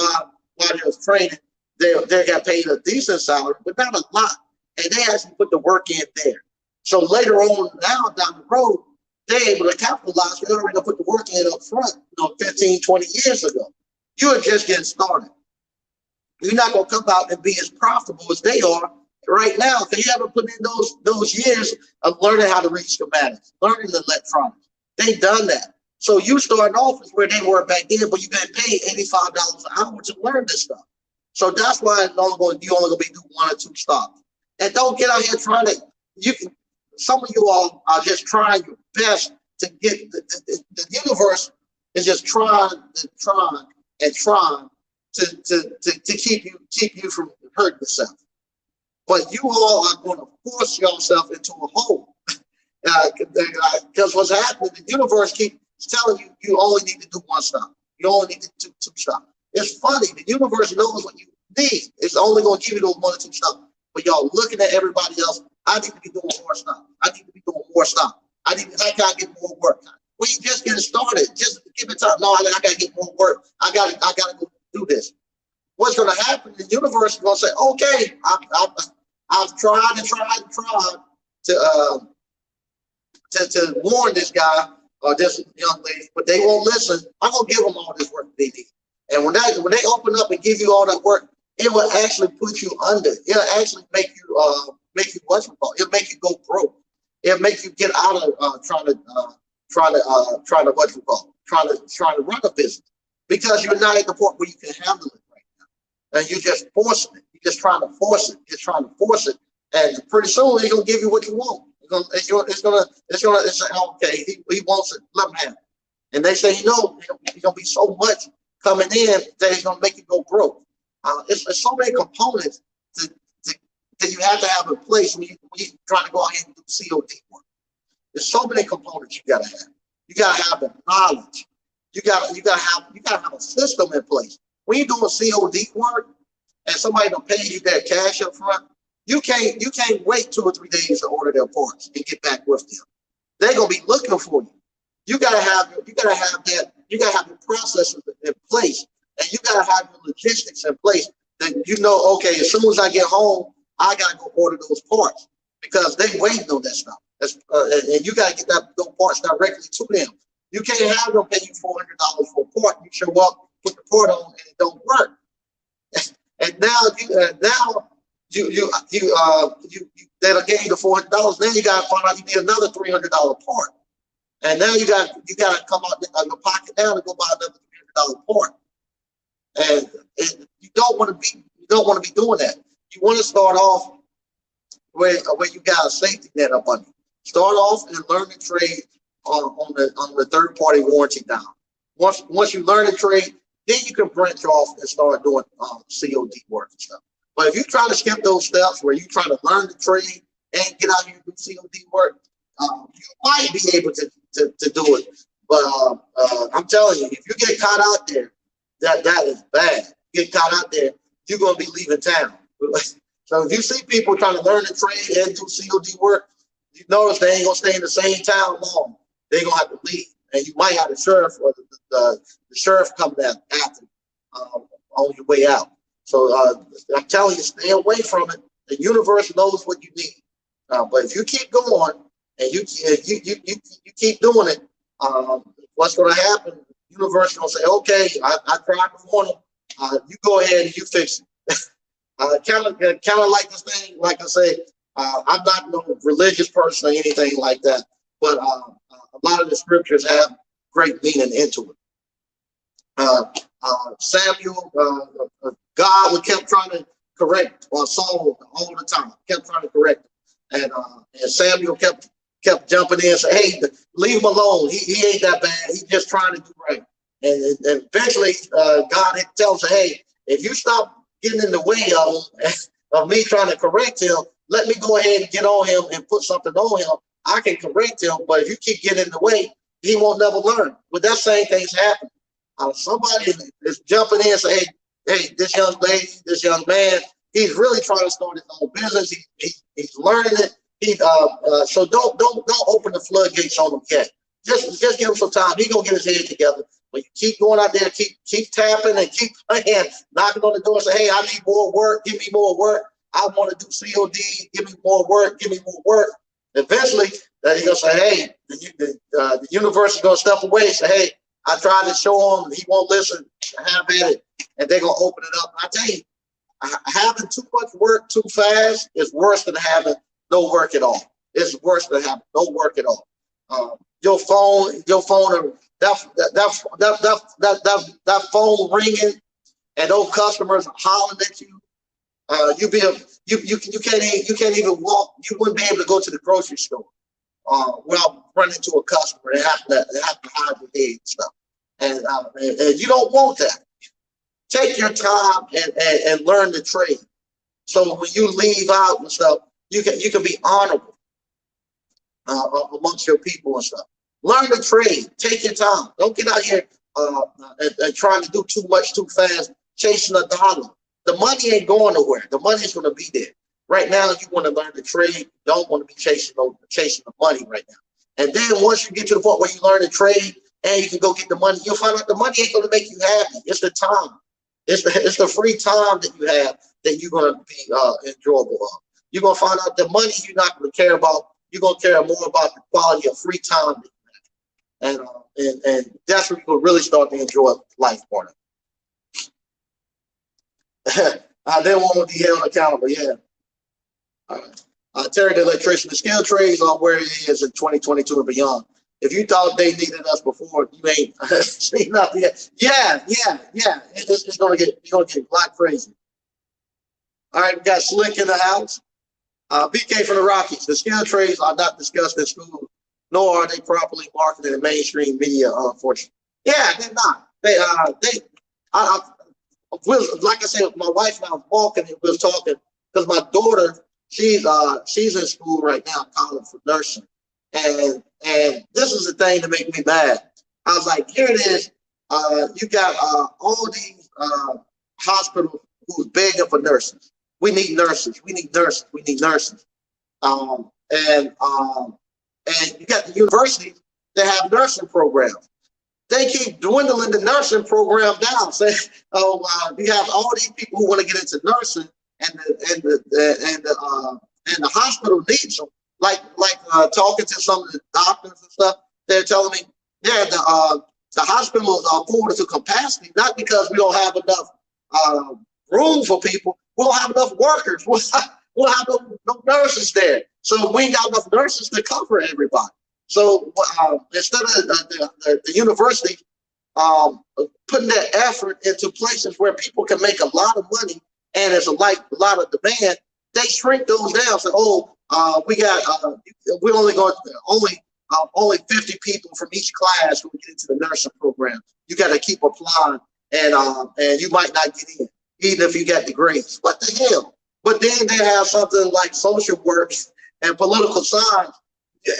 A: while they was training. they got paid a decent salary, but not a lot. And they actually put the work in there. So later on, now down the road, they're able to capitalize. They already put the work in up front, 15, 20 years ago. You are just getting started. You're not going to come out and be as profitable as they are right now because you haven't put in those years of learning how to read schematics, learning the electronics. They've done that. So you starting off is where they were back then, but you're going to pay $85 an hour to learn this stuff. So that's why you're only going to be doing 1 or 2 stocks. And don't get out here trying to, some of you all are just trying your best to get, the universe is just trying to keep you from hurting yourself. But you all are going to force yourself into a hole. Because what's happening, the universe keeps telling you you only need to do 1 stop. You only need to do 2 stops. It's funny. The universe knows what you need. It's only going to give you those 1 or 2 stops. But y'all looking at everybody else, I need to be doing more stuff. I need to be doing more stuff. How can I get more work? Well, you just getting started. Just give it time. No, I got to get more work. I got to go do this. What's going to happen? The universe is going to say, okay, I've tried to warn this guy or this young lady, but they won't listen. I'm going to give them all this work they need. And when they open up and give you all that work, it will actually put you under. It'll actually make you it'll make you go broke. It'll make you get out of trying to run a business because you're not at the point where you can handle it right now, and you're just forcing it. You're just trying to force it. You're trying to force it, and pretty soon they're gonna give you what you want. It's gonna okay. He wants it. Let him have it. And they say, it's gonna be so much coming in that it's gonna make you go broke. It's so many components that you have to have in place when you're trying to go ahead and do COD work. There's so many components you gotta have. You gotta have the knowledge. You gotta have a system in place. When you're doing COD work and somebody don't pay you their cash up front, you can't wait 2 or 3 days to order their parts and get back with them. They're gonna be looking for you. You gotta have that. You gotta have the processes in place, and you gotta have the logistics in place. That okay, as soon as I get home, I gotta go order those parts because they waiting on that stuff. And you gotta get those parts directly to them. You can't have them pay you $400 for a part. You show up, put the part on, and it don't work. And now they'll give you the $400. Then you gotta find out you need another $300 part. And now you got to come out of your pocket now and go buy another $300 part. And you don't want to be doing that. You want to start off where you got a safety net up on you. Start off and learn the trade on the third-party warranty down. Once you learn the trade, then you can branch off and start doing COD work and stuff. But if you try to skip those steps where you try to learn the trade and get out here and do COD work, you might be able to do it. But I'm telling you, if you get caught out there, that is bad. You get caught out there, you're going to be leaving town. So if you see people trying to learn the trade and do COD work, you notice they ain't going to stay in the same town long. They're going to have to leave. And you might have the sheriff or the sheriff come after on your way out. So I'm telling you, stay away from it. The universe knows what you need. But if you keep going and you keep doing it, what's going to happen? The universe is going to say, okay, I tried to warn him. You go ahead and you fix it. Kind of like this thing, like I say, I'm not no religious person or anything like that, but a lot of the scriptures have great meaning into it. Samuel, God would kept trying to correct Saul all the time, kept trying to correct him. And Samuel kept jumping in and said, hey, leave him alone. He ain't that bad. He's just trying to do right. And eventually God tells him, hey, if you stop getting in the way of me trying to correct him, let me go ahead and get on him and put something on him. I can correct him, but if you keep getting in the way, he won't never learn. But that same thing's happening. Somebody is jumping in and say, hey, this young lady, this young man, he's really trying to start his own business. He's learning it. So don't open the floodgates on him yet. Just give him some time. He's gonna get his head together. But you keep going out there, keep tapping and keep playing, knocking on the door and say, hey, I need more work, give me more work. I want to do COD, give me more work, give me more work. Eventually, then you're going to say, hey, the universe is going to step away and say, hey, I tried to show him, he won't listen, have at it. And they're going to open it up. I tell you, having too much work too fast is worse than having no work at all. It's worse than having no work at all. Your phone, that phone ringing, and those customers hollering at you. You can't even walk. You wouldn't be able to go to the grocery store without running into a customer. They have to hide your head and stuff, and you don't want that. Take your time and learn the trade. So when you leave out and stuff, you can be honorable amongst your people and stuff. Learn the trade. Take your time. Don't get out here and trying to do too much too fast, chasing a dollar. The money ain't going nowhere. The money's going to be there. Right now, you want to learn the trade. You don't want to be chasing the money right now. And then once you get to the point where you learn the trade and you can go get the money, you'll find out the money ain't going to make you happy. It's the time. It's the free time that you have that you're going to be enjoyable of. You're going to find out the money you're not going to care about. You're going to care more about the quality of free time that you have. And that's when you'll really start to enjoy life more. They won't be held accountable, yeah. Terry the electrician, the skilled trades are where it is in 2022 and beyond. If you thought they needed us before, you ain't seen nothing yet. Yeah. It's gonna get a lot crazy. All right, we got Slick in the house. BK from the Rockies. The skilled trades are not discussed in school, nor are they properly marketed in mainstream media, unfortunately. Yeah, they're not. Like I said, my wife and I was walking and we was talking because my daughter, she's in school right now, college for nursing. And this is the thing that make me mad. I was like, here it is. You got all these hospitals who's begging for nurses. We need nurses. We need nurses. We need nurses. And you got the universities that have nursing programs. They keep dwindling the nursing program down. Saying, you have all these people who want to get into nursing, and the hospital needs them. Like talking to some of the doctors and stuff, they're telling me, yeah, the hospitals are full to capacity, not because we don't have enough room for people. We don't have enough workers. We don't have no nurses there. So we ain't got enough nurses to cover everybody. So instead of the university putting that effort into places where people can make a lot of money and there's a lot of demand, they shrink those down. So we're only 50 people from each class who get into the nursing program. You got to keep applying, and you might not get in, even if you got the grades. What the hell? But then they have something like social work and political science.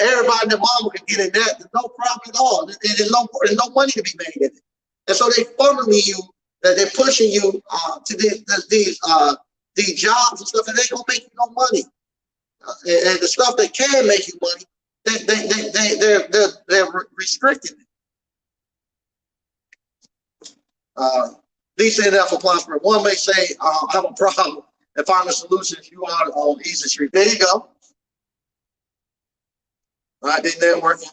A: Everybody and their mama can get in that. There's no problem at all. There's no money to be made in it. And so they funneling you, that they're pushing you to these jobs and stuff, and they don't make you no money. And the stuff that can make you money, they're restricting it. These say that for Appliance. One may say, I have a problem and find a solution. You are on Easy Street. There you go. All right, they're working.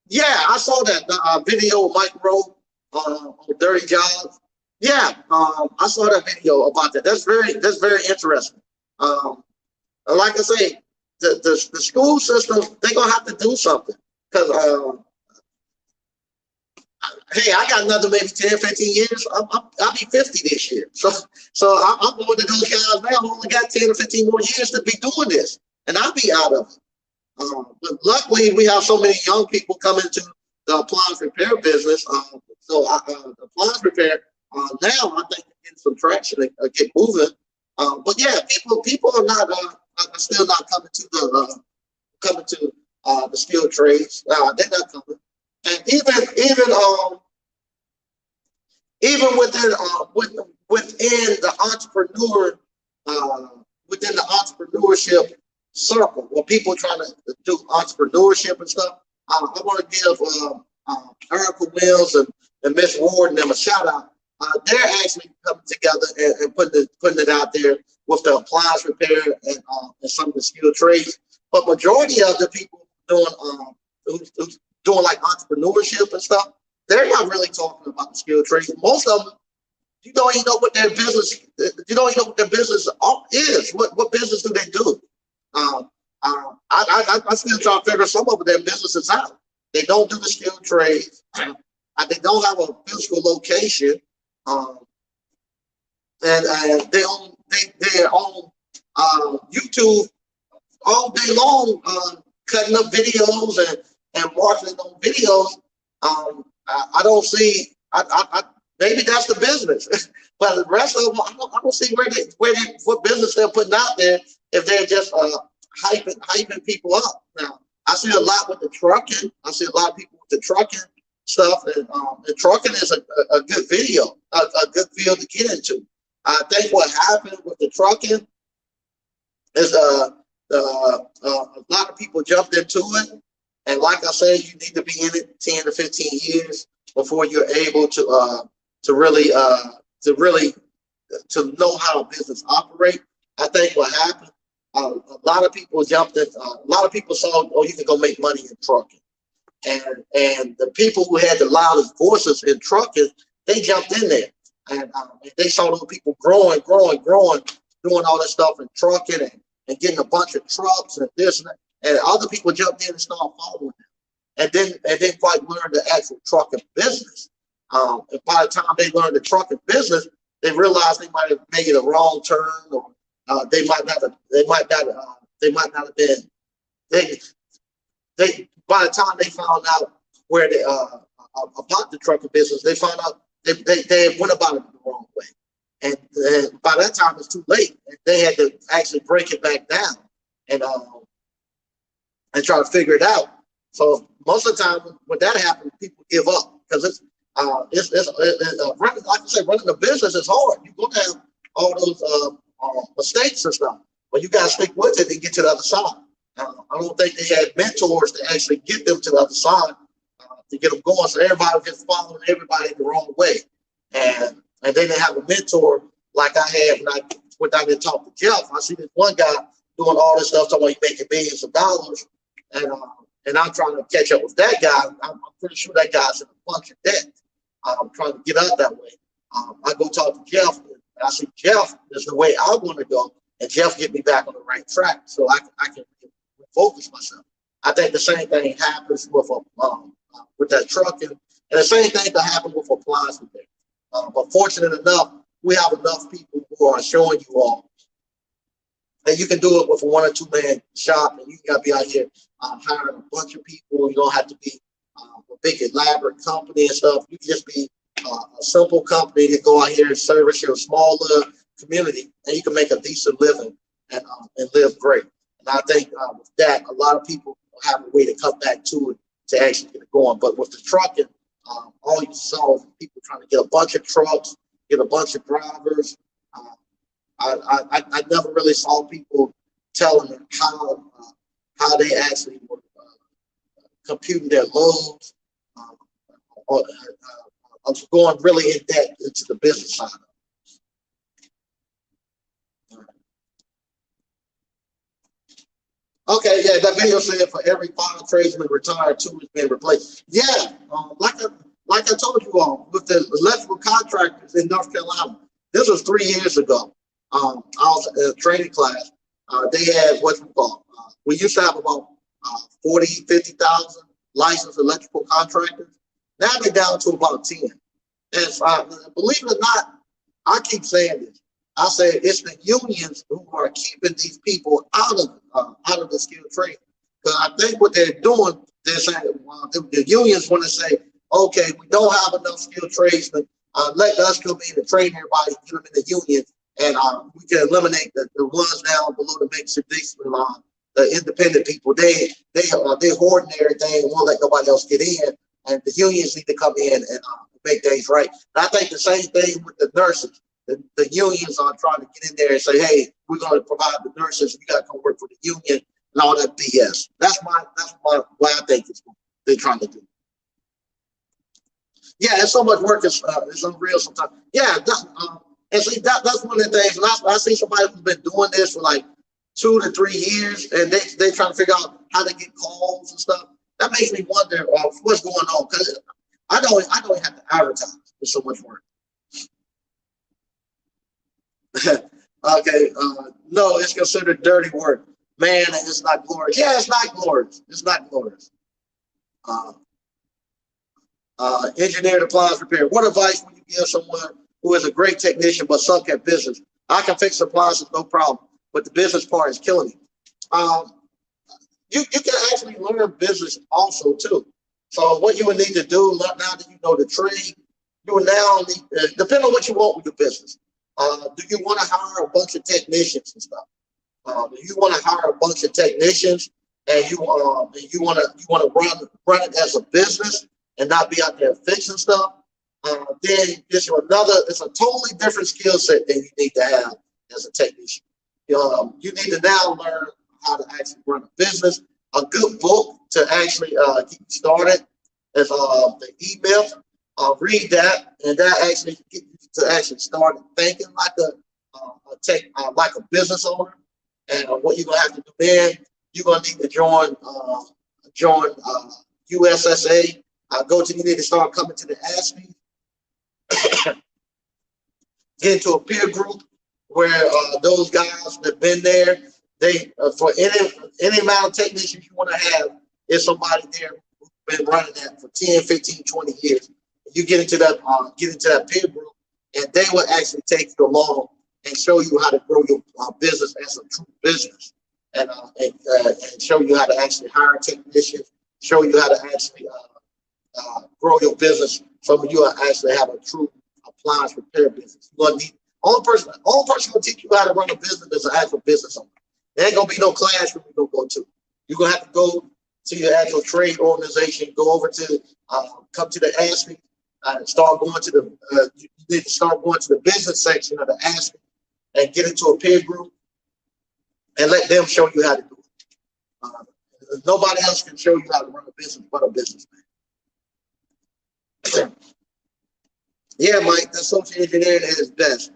A: Yeah, I saw that video of Mike Rowe on Dirty Jobs. Yeah, I saw that video about that. That's very interesting. Like I say, the school system, they're gonna have to do something because hey, I got another maybe 10, 15 years. I'll be 50 this year. So I'm going to those guys now who only got 10 or 15 more years to be doing this, and I'll be out of it. But luckily, we have so many young people coming to the appliance repair business. Appliance repair now, I think, getting some traction and get moving. But yeah, people are not are still not coming to the skilled trades. They're not coming. And even within the entrepreneur within the entrepreneurship circle where people trying to do entrepreneurship and stuff. I want to give Erica Wills and Miss Ward and them a shout out. They're actually coming together and putting it out there with the appliance repair and some of the skilled trades. But majority of the people doing who's doing like entrepreneurship and stuff, they're not really talking about the skilled trades. Most of them, you don't even know what their business. You don't even know what their business is. What business do they do? I still try to figure some of their businesses out. They don't do the skilled trades. They don't have a physical location, and they're on YouTube all day long, cutting up videos and marketing on videos. I don't see. Maybe that's the business, but the rest of them, I don't see what business they're putting out there if they're just hyping people up. Now, I see a lot with the trucking. I see a lot of people with the trucking stuff, and trucking is a good video, a good field to get into. I think what happened with the trucking is a lot of people jumped into it, and like I said, you need to be in it 10 to 15 years before you're able to really know how a business operates. I think what happened, a lot of people jumped in. A lot of people saw, oh, you can go make money in trucking, and the people who had the loudest voices in trucking, they jumped in there, and they saw those people growing, doing all this stuff in trucking and getting a bunch of trucks and this and that, and other people jumped in and started following them, and then quite learned the actual trucking business. And by the time they learned the trucking business, they realized they might have made a wrong turn, or they might not have been. They by the time they found out where they about the trucking business, they found out they went about it the wrong way, and by that time it's too late. They had to actually break it back down and try to figure it out. So most of the time when that happens, people give up because it's running, like I said, running a business is hard. You're going to have all those mistakes and stuff, but you got to stick with it and get to the other side. I don't think they had mentors to actually get them to the other side to get them going. So everybody was just following everybody the wrong way, and they didn't have a mentor like I had when I did talk to Jeff. I see this one guy doing all this stuff, talking about he's making millions of dollars, and I'm trying to catch up with that guy. I'm pretty sure that guy's in a bunch of debt. I'm trying to get out that way. I go talk to Jeff, and I see Jeff is the way I want to go, and Jeff get me back on the right track so I can focus myself. I think the same thing happens with that trucking, and the same thing that happens with appliance repair. But fortunate enough, we have enough people who are showing you all that you can do it with a 1 or 2 man shop, and you got to be out here hiring a bunch of people. You don't have to be a big elaborate company and stuff. You can just be a simple company that go out here and service your small little community, and you can make a decent living and live great. And I think with that, a lot of people have a way to come back to it to actually get it going. But with the trucking, all you saw people trying to get a bunch of trucks, get a bunch of drivers. I never really saw people telling them how they actually were computing their loads, or going really in depth into the business side of it. Okay, yeah, that video said for every 5 tradesman retired, 2 is being replaced. Yeah, like I told you all, with the electrical contractors in North Carolina, this was 3 years ago. I was in a training class. They had what we call, we used to have about 40, 50,000 licensed electrical contractors. Now they're down to about 10. And believe it or not, I keep saying this. I say it's the unions who are keeping these people out of the skilled trade. Because I think what they're doing, they're saying the unions want to say, okay, we don't have enough skilled tradesmen. Let us come in and train everybody, get them in the union, and we can eliminate the ones down below the basic line, the independent people. They're hoarding everything and won't let nobody else get in. And the unions need to come in and make things right. And I think the same thing with the nurses. the unions are trying to get in there and say, hey, we're going to provide the nurses. You got to come work for the union and all that BS. That's what I think they're trying to do. Yeah, it's so much work. It's unreal sometimes. Yeah, and see, that's one of the things. And I see somebody who's been doing this for like 2 to 3 years, and they trying to figure out how to get calls and stuff. That makes me wonder what's going on, because I don't have to advertise. There's so much work. Okay, no, it's considered dirty work. Man, it's not glorious. Yeah, it's not glorious. It's not glorious. Engineered appliance repair. What advice would you give someone who is a great technician but suck at business? I can fix appliances, no problem, but the business part is killing me. You can actually learn business also too. So what you would need to do now that you know the trade, you will now need, depending on what you want with your business. Do you want to hire a bunch of technicians and stuff? Do you want to hire a bunch of technicians and you want to run it as a business and not be out there fixing stuff? Then it's a totally different skill set than you need to have as a technician. You need to now learn how to actually run a business. A good book to actually get you started is the email. Read that, and that actually get you to actually start thinking like like a business owner. And what you're gonna have to do then, you're gonna need to join USSA. You need to start coming to the ASPE, get into a peer group where those guys that've been there, they for any amount of technicians you want to have, is somebody there who's been running that for 10, 15, 20 years. You get into that peer group, and they will actually take you along and show you how to grow your business as a true business, and show you how to actually hire technicians, show you how to actually grow your business so you actually have a true appliance repair business. You're gonna need only person gonna teach you how to run a business is an actual business owner. There ain't gonna be no classroom you're gonna go to. You're gonna have to go to your actual trade organization, go over to come to the ASPE, start going to the you need to start going to the business section of the ASPE and get into a peer group and let them show you how to do it. Nobody else can show you how to run a business but a businessman. Yeah, Mike, the social engineering at its best.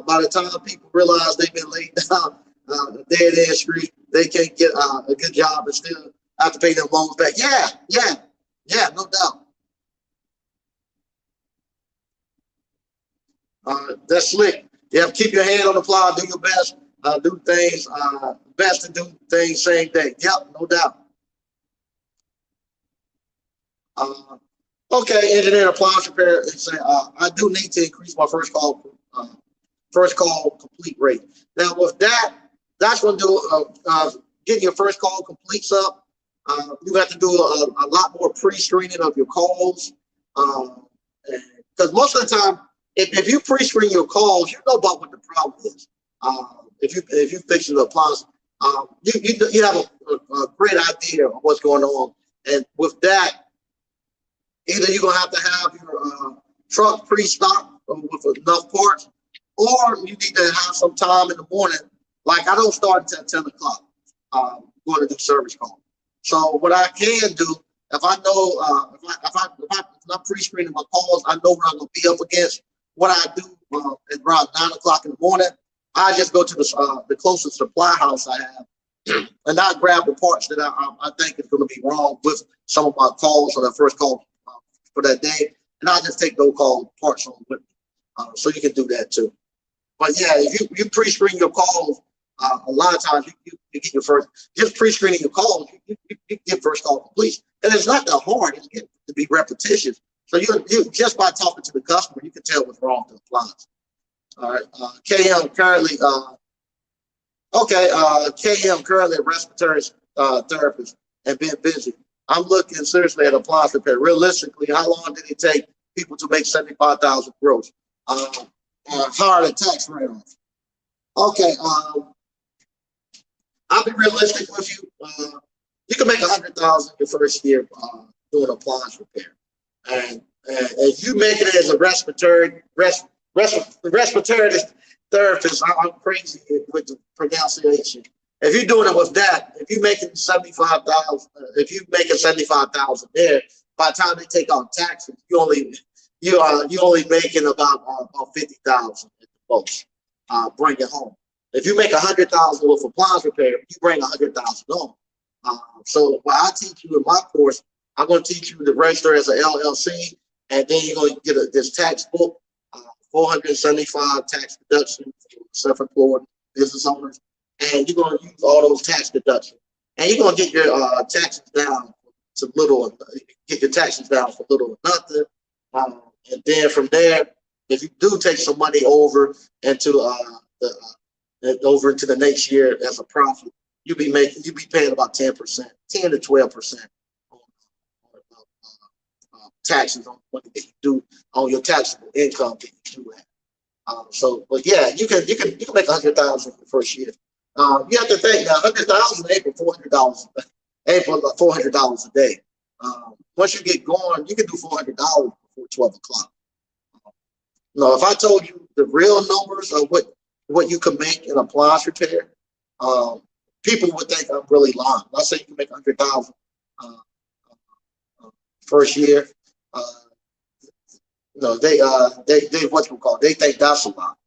A: By the time people realize they've been laid down a dead-end street, they can't get a good job and still have to pay their loans back. Yeah, no doubt. That's slick. Yeah, keep your hand on the plow, do your best, do things, best to do things same day. Yep, no doubt. Okay, engineer appliance repair. I do need to increase my first call complete rate. Now with that, that's going to do getting your first call completes up. You have to do a lot more pre-screening of your calls, because most of the time, if you pre-screen your calls, you know about what the problem is. If you fix the appliance, you have a great idea of what's going on, and with that, either you're gonna have to have your truck pre-stocked with enough parts, or you need to have some time in the morning. Like I don't start until 10 o'clock. Going to do service call. So what I can do, if I know if I'm pre-screening my calls, I know what I'm gonna be up against. What I do at around 9 o'clock in the morning, I just go to the closest supply house I have, and I grab the parts that I think is going to be wrong with some of my calls on that first call for that day, and I just take those parts on with me. So you can do that too. But yeah, if you pre-screen your calls, a lot of times you get your first, just pre-screening your calls, you get first call complete. And it's not that hard, it's getting to be repetitious. So you just by talking to the customer, you can tell what's wrong with the appliance. All right, KM currently, KM currently a respiratory therapist and been busy. I'm looking seriously at appliance repair. Realistically, how long did it take people to make 75,000 gross? Hard and tax write-off. Okay, I'll be realistic with you. You can make 100,000 your first year doing appliance repair, and if you make it as a respiratory respiratory therapist. I'm crazy with the pronunciation. If you're doing it with that, if you're making 75,000, if you're making 75,000 there, by the time they take out taxes, you only making about 50,000 at the most. Bring it home. If you make 100,000 with appliance repair, you bring 100,000 home. So what I teach you in my course, I'm going to teach you to register as an LLC, and then you're going to get this tax book, 475 tax deductions for self-employed business owners, and you're going to use all those tax deductions, and you're going to get your taxes down to little, get your taxes down for little or nothing, and then from there, if you do take some money over into the next year as a profit, you'll be paying about 10%, 10 to 12% on taxes on what you do on your taxable income that you do have. But yeah, you can make 100,000 the first year. You have to think now, 100,000 ain't for $400, ain't for $400 a day. Once you get going, you can do $400 before 12 o'clock. If I told you the real numbers of what you can make in appliance repair, people would think I'm really lying. I say you can make 100,000 first year. They think that's a lot.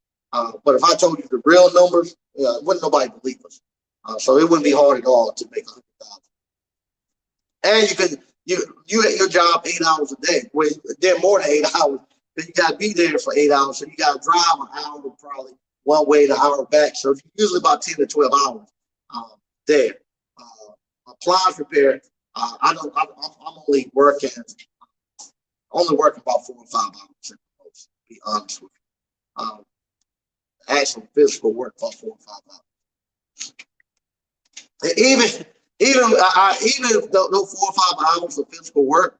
A: But if I told you the real numbers, wouldn't nobody believe us. So it wouldn't be hard at all to make 100,000. And you at your job 8 hours a day. Well, they're more than 8 hours. But you got to be there for 8 hours. So you got to drive an hour probably one way and an hour back. So it's usually about 10 to 12 hours there. Appliance repair, I'm only working about 4 or 5 hours at the most, to be honest with you. Actual physical work about 4 or 5 hours. And even those 4 or 5 hours of physical work,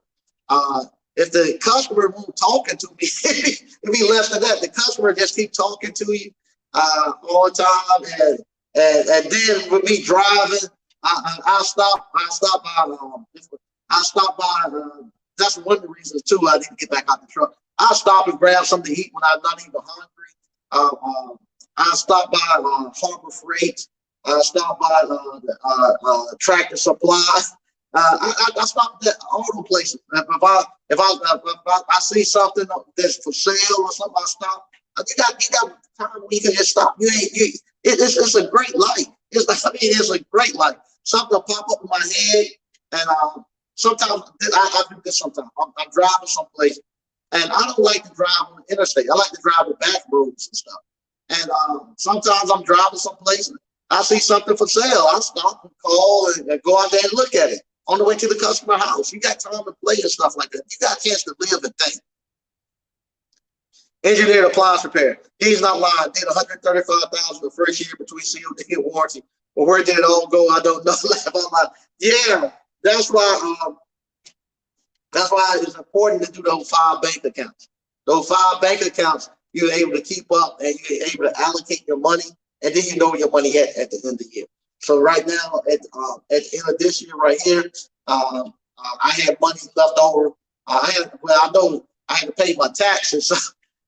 A: if the customer won't talking to me, it'd be less than that. The customer just keep talking to you all the time, and then with me driving, I stop by. That's one of the reasons too. I need to get back out the truck. I stop and grab something to eat when I'm not even hungry. I stop by Harbor Freight. I stop by Tractor Supply. I stop at all those places. If I see something that's for sale or something, I stop. You got time when you can just stop. It's a great life. It's a great life. Something pop up in my head, and sometimes I do this. Sometimes I'm driving someplace, and I don't like to drive on the interstate. I like to drive the back roads and stuff. And sometimes I'm driving someplace, and I see something for sale. I stop and call and go out there and look at it on the way to the customer house. You got time to play and stuff like that. You got a chance to live and think. Engineered appliance repair. He's not lying. Did 135,000 the first year between COD and warranty. But where did it all go? I don't know. Yeah, that's why it's important to do those 5 bank accounts. Those 5 bank accounts, you're able to keep up and you're able to allocate your money, and then you know where your money at the end of the year. So right now, at the end of this year right here, I had money left over. I know I had to pay my taxes.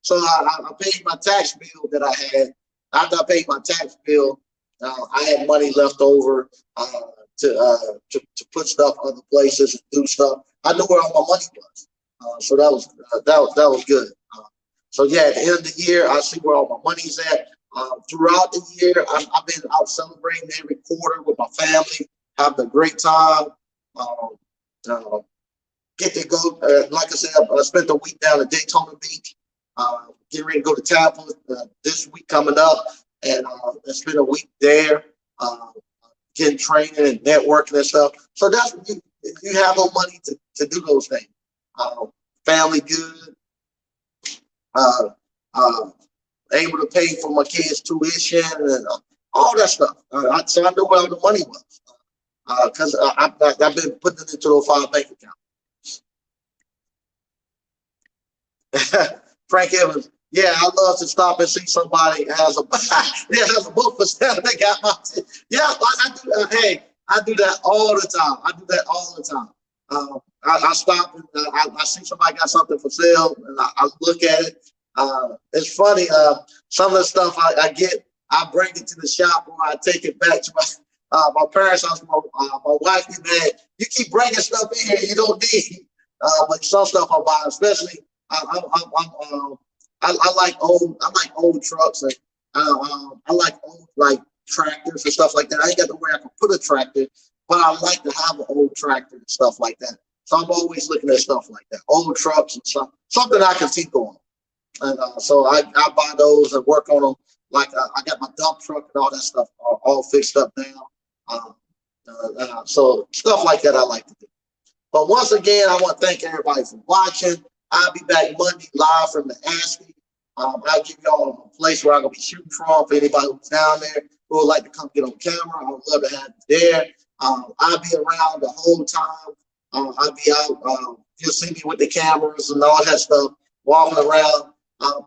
A: So I paid my tax bill that I had. After I paid my tax bill, I had money left over to put stuff other places and do stuff. I knew where all my money was, so that was good. So yeah, at the end of the year, I see where all my money's at. Throughout the year, I've been out celebrating every quarter with my family, having a great time. Get to go, like I said, I spent a week down at Daytona Beach. Getting ready to go to Tampa this week coming up, and spend a week there, getting training and networking and stuff. So that's you have no money to do those things. Family good, able to pay for my kids' tuition and all that stuff. So I know where all the money was because I've been putting it into those 5 bank accounts. Frank Evans, yeah, I love to stop and see somebody has a book for sale. They got my I do. Hey, I do that all the time. I stop and I see somebody got something for sale, and I look at it. It's funny. Some of the stuff I get, I bring it to the shop or I take it back to my parents' house. My wife be mad. You keep bringing stuff in here you don't need. But some stuff I buy, especially I like old trucks and I like old like tractors and stuff like that. I ain't got to where I can put a tractor, but I like to have an old tractor and stuff like that. So I'm always looking at stuff like that, old trucks and stuff, something I can see going. And so I buy those and work on them. Like I got my dump truck and all that stuff all fixed up now. So stuff like that I like to do. But once again, I want to thank everybody for watching. I'll be back Monday live from the ASCII. I'll give y'all a place where I'm going to be shooting from for anybody who's down there who would like to come get on camera. I would love to have you there. I'll be around the whole time. I'll be out. You'll see me with the cameras and all that stuff, walking around.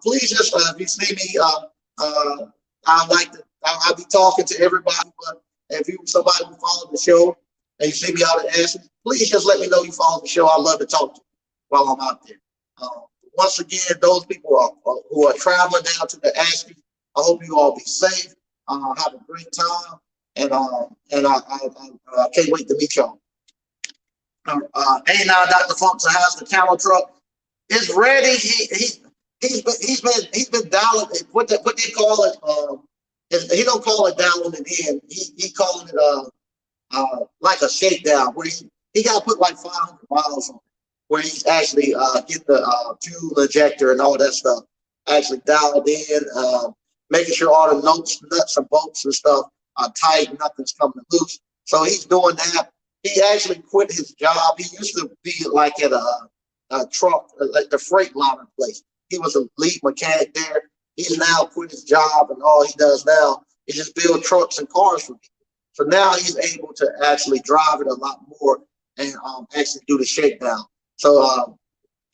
A: Please just, if you see me, I'll be talking to everybody. But if you're somebody who follows the show and you see me out at ASCII, please just let me know you follow the show. I'd love to talk to you while I'm out there. Once again, those people who are traveling down to the ASCII, I hope you all be safe. Have a great time, and I can't wait to meet y'all. A9 Dr. Funk's has the camera truck. It's ready. He's been dialing what they call it. He don't call it dialing it in. He calling it like a shakedown where he got to put like 500 miles on it, where he's actually get the fuel injector and all that stuff actually dialed in, making sure all the nuts and bolts and stuff are tight, nothing's coming loose. So he's doing that. He actually quit his job. He used to be like at a truck, like the freight liner place. He was a lead mechanic there. He's now quit his job, and all he does now is just build trucks and cars for people. So now he's able to actually drive it a lot more and actually do the shakedown. So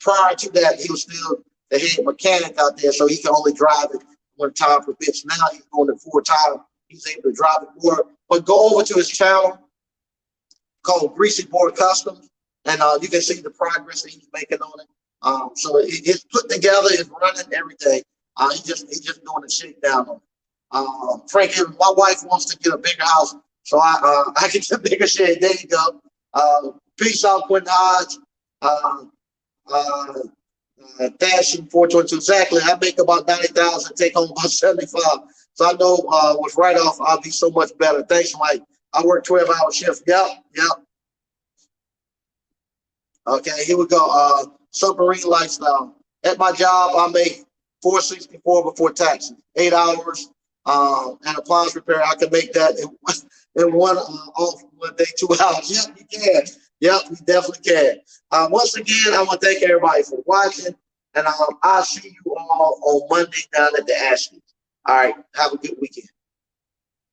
A: prior to that, he was still the head mechanic out there, so he can only drive it when time permits. Now he's going it full time. He's able to drive it more. But go over to his channel called Greasy Board Customs, and you can see the progress that he's making on it. So it's put together, it's running everything. He's just doing a shakedown on it. Frankie, my wife wants to get a bigger house, so I can get a bigger shed. There you go. Peace out, Quentin Hodge. Dashing 422. Exactly. I make about 90,000, take home about 75. So I know with write-off, I'll be so much better. Thanks, Mike. I work 12-hour shift. Yep. Okay, here we go. Submarine lifestyle. At my job, I make $464 before taxes. 8 hours. And appliance repair, I can make that in one day, 2 hours. Yep, you can. Yep, you definitely can. Once again, I want to thank everybody for watching, and I'll see you all on Monday down at the ASCII. All right, have a good weekend.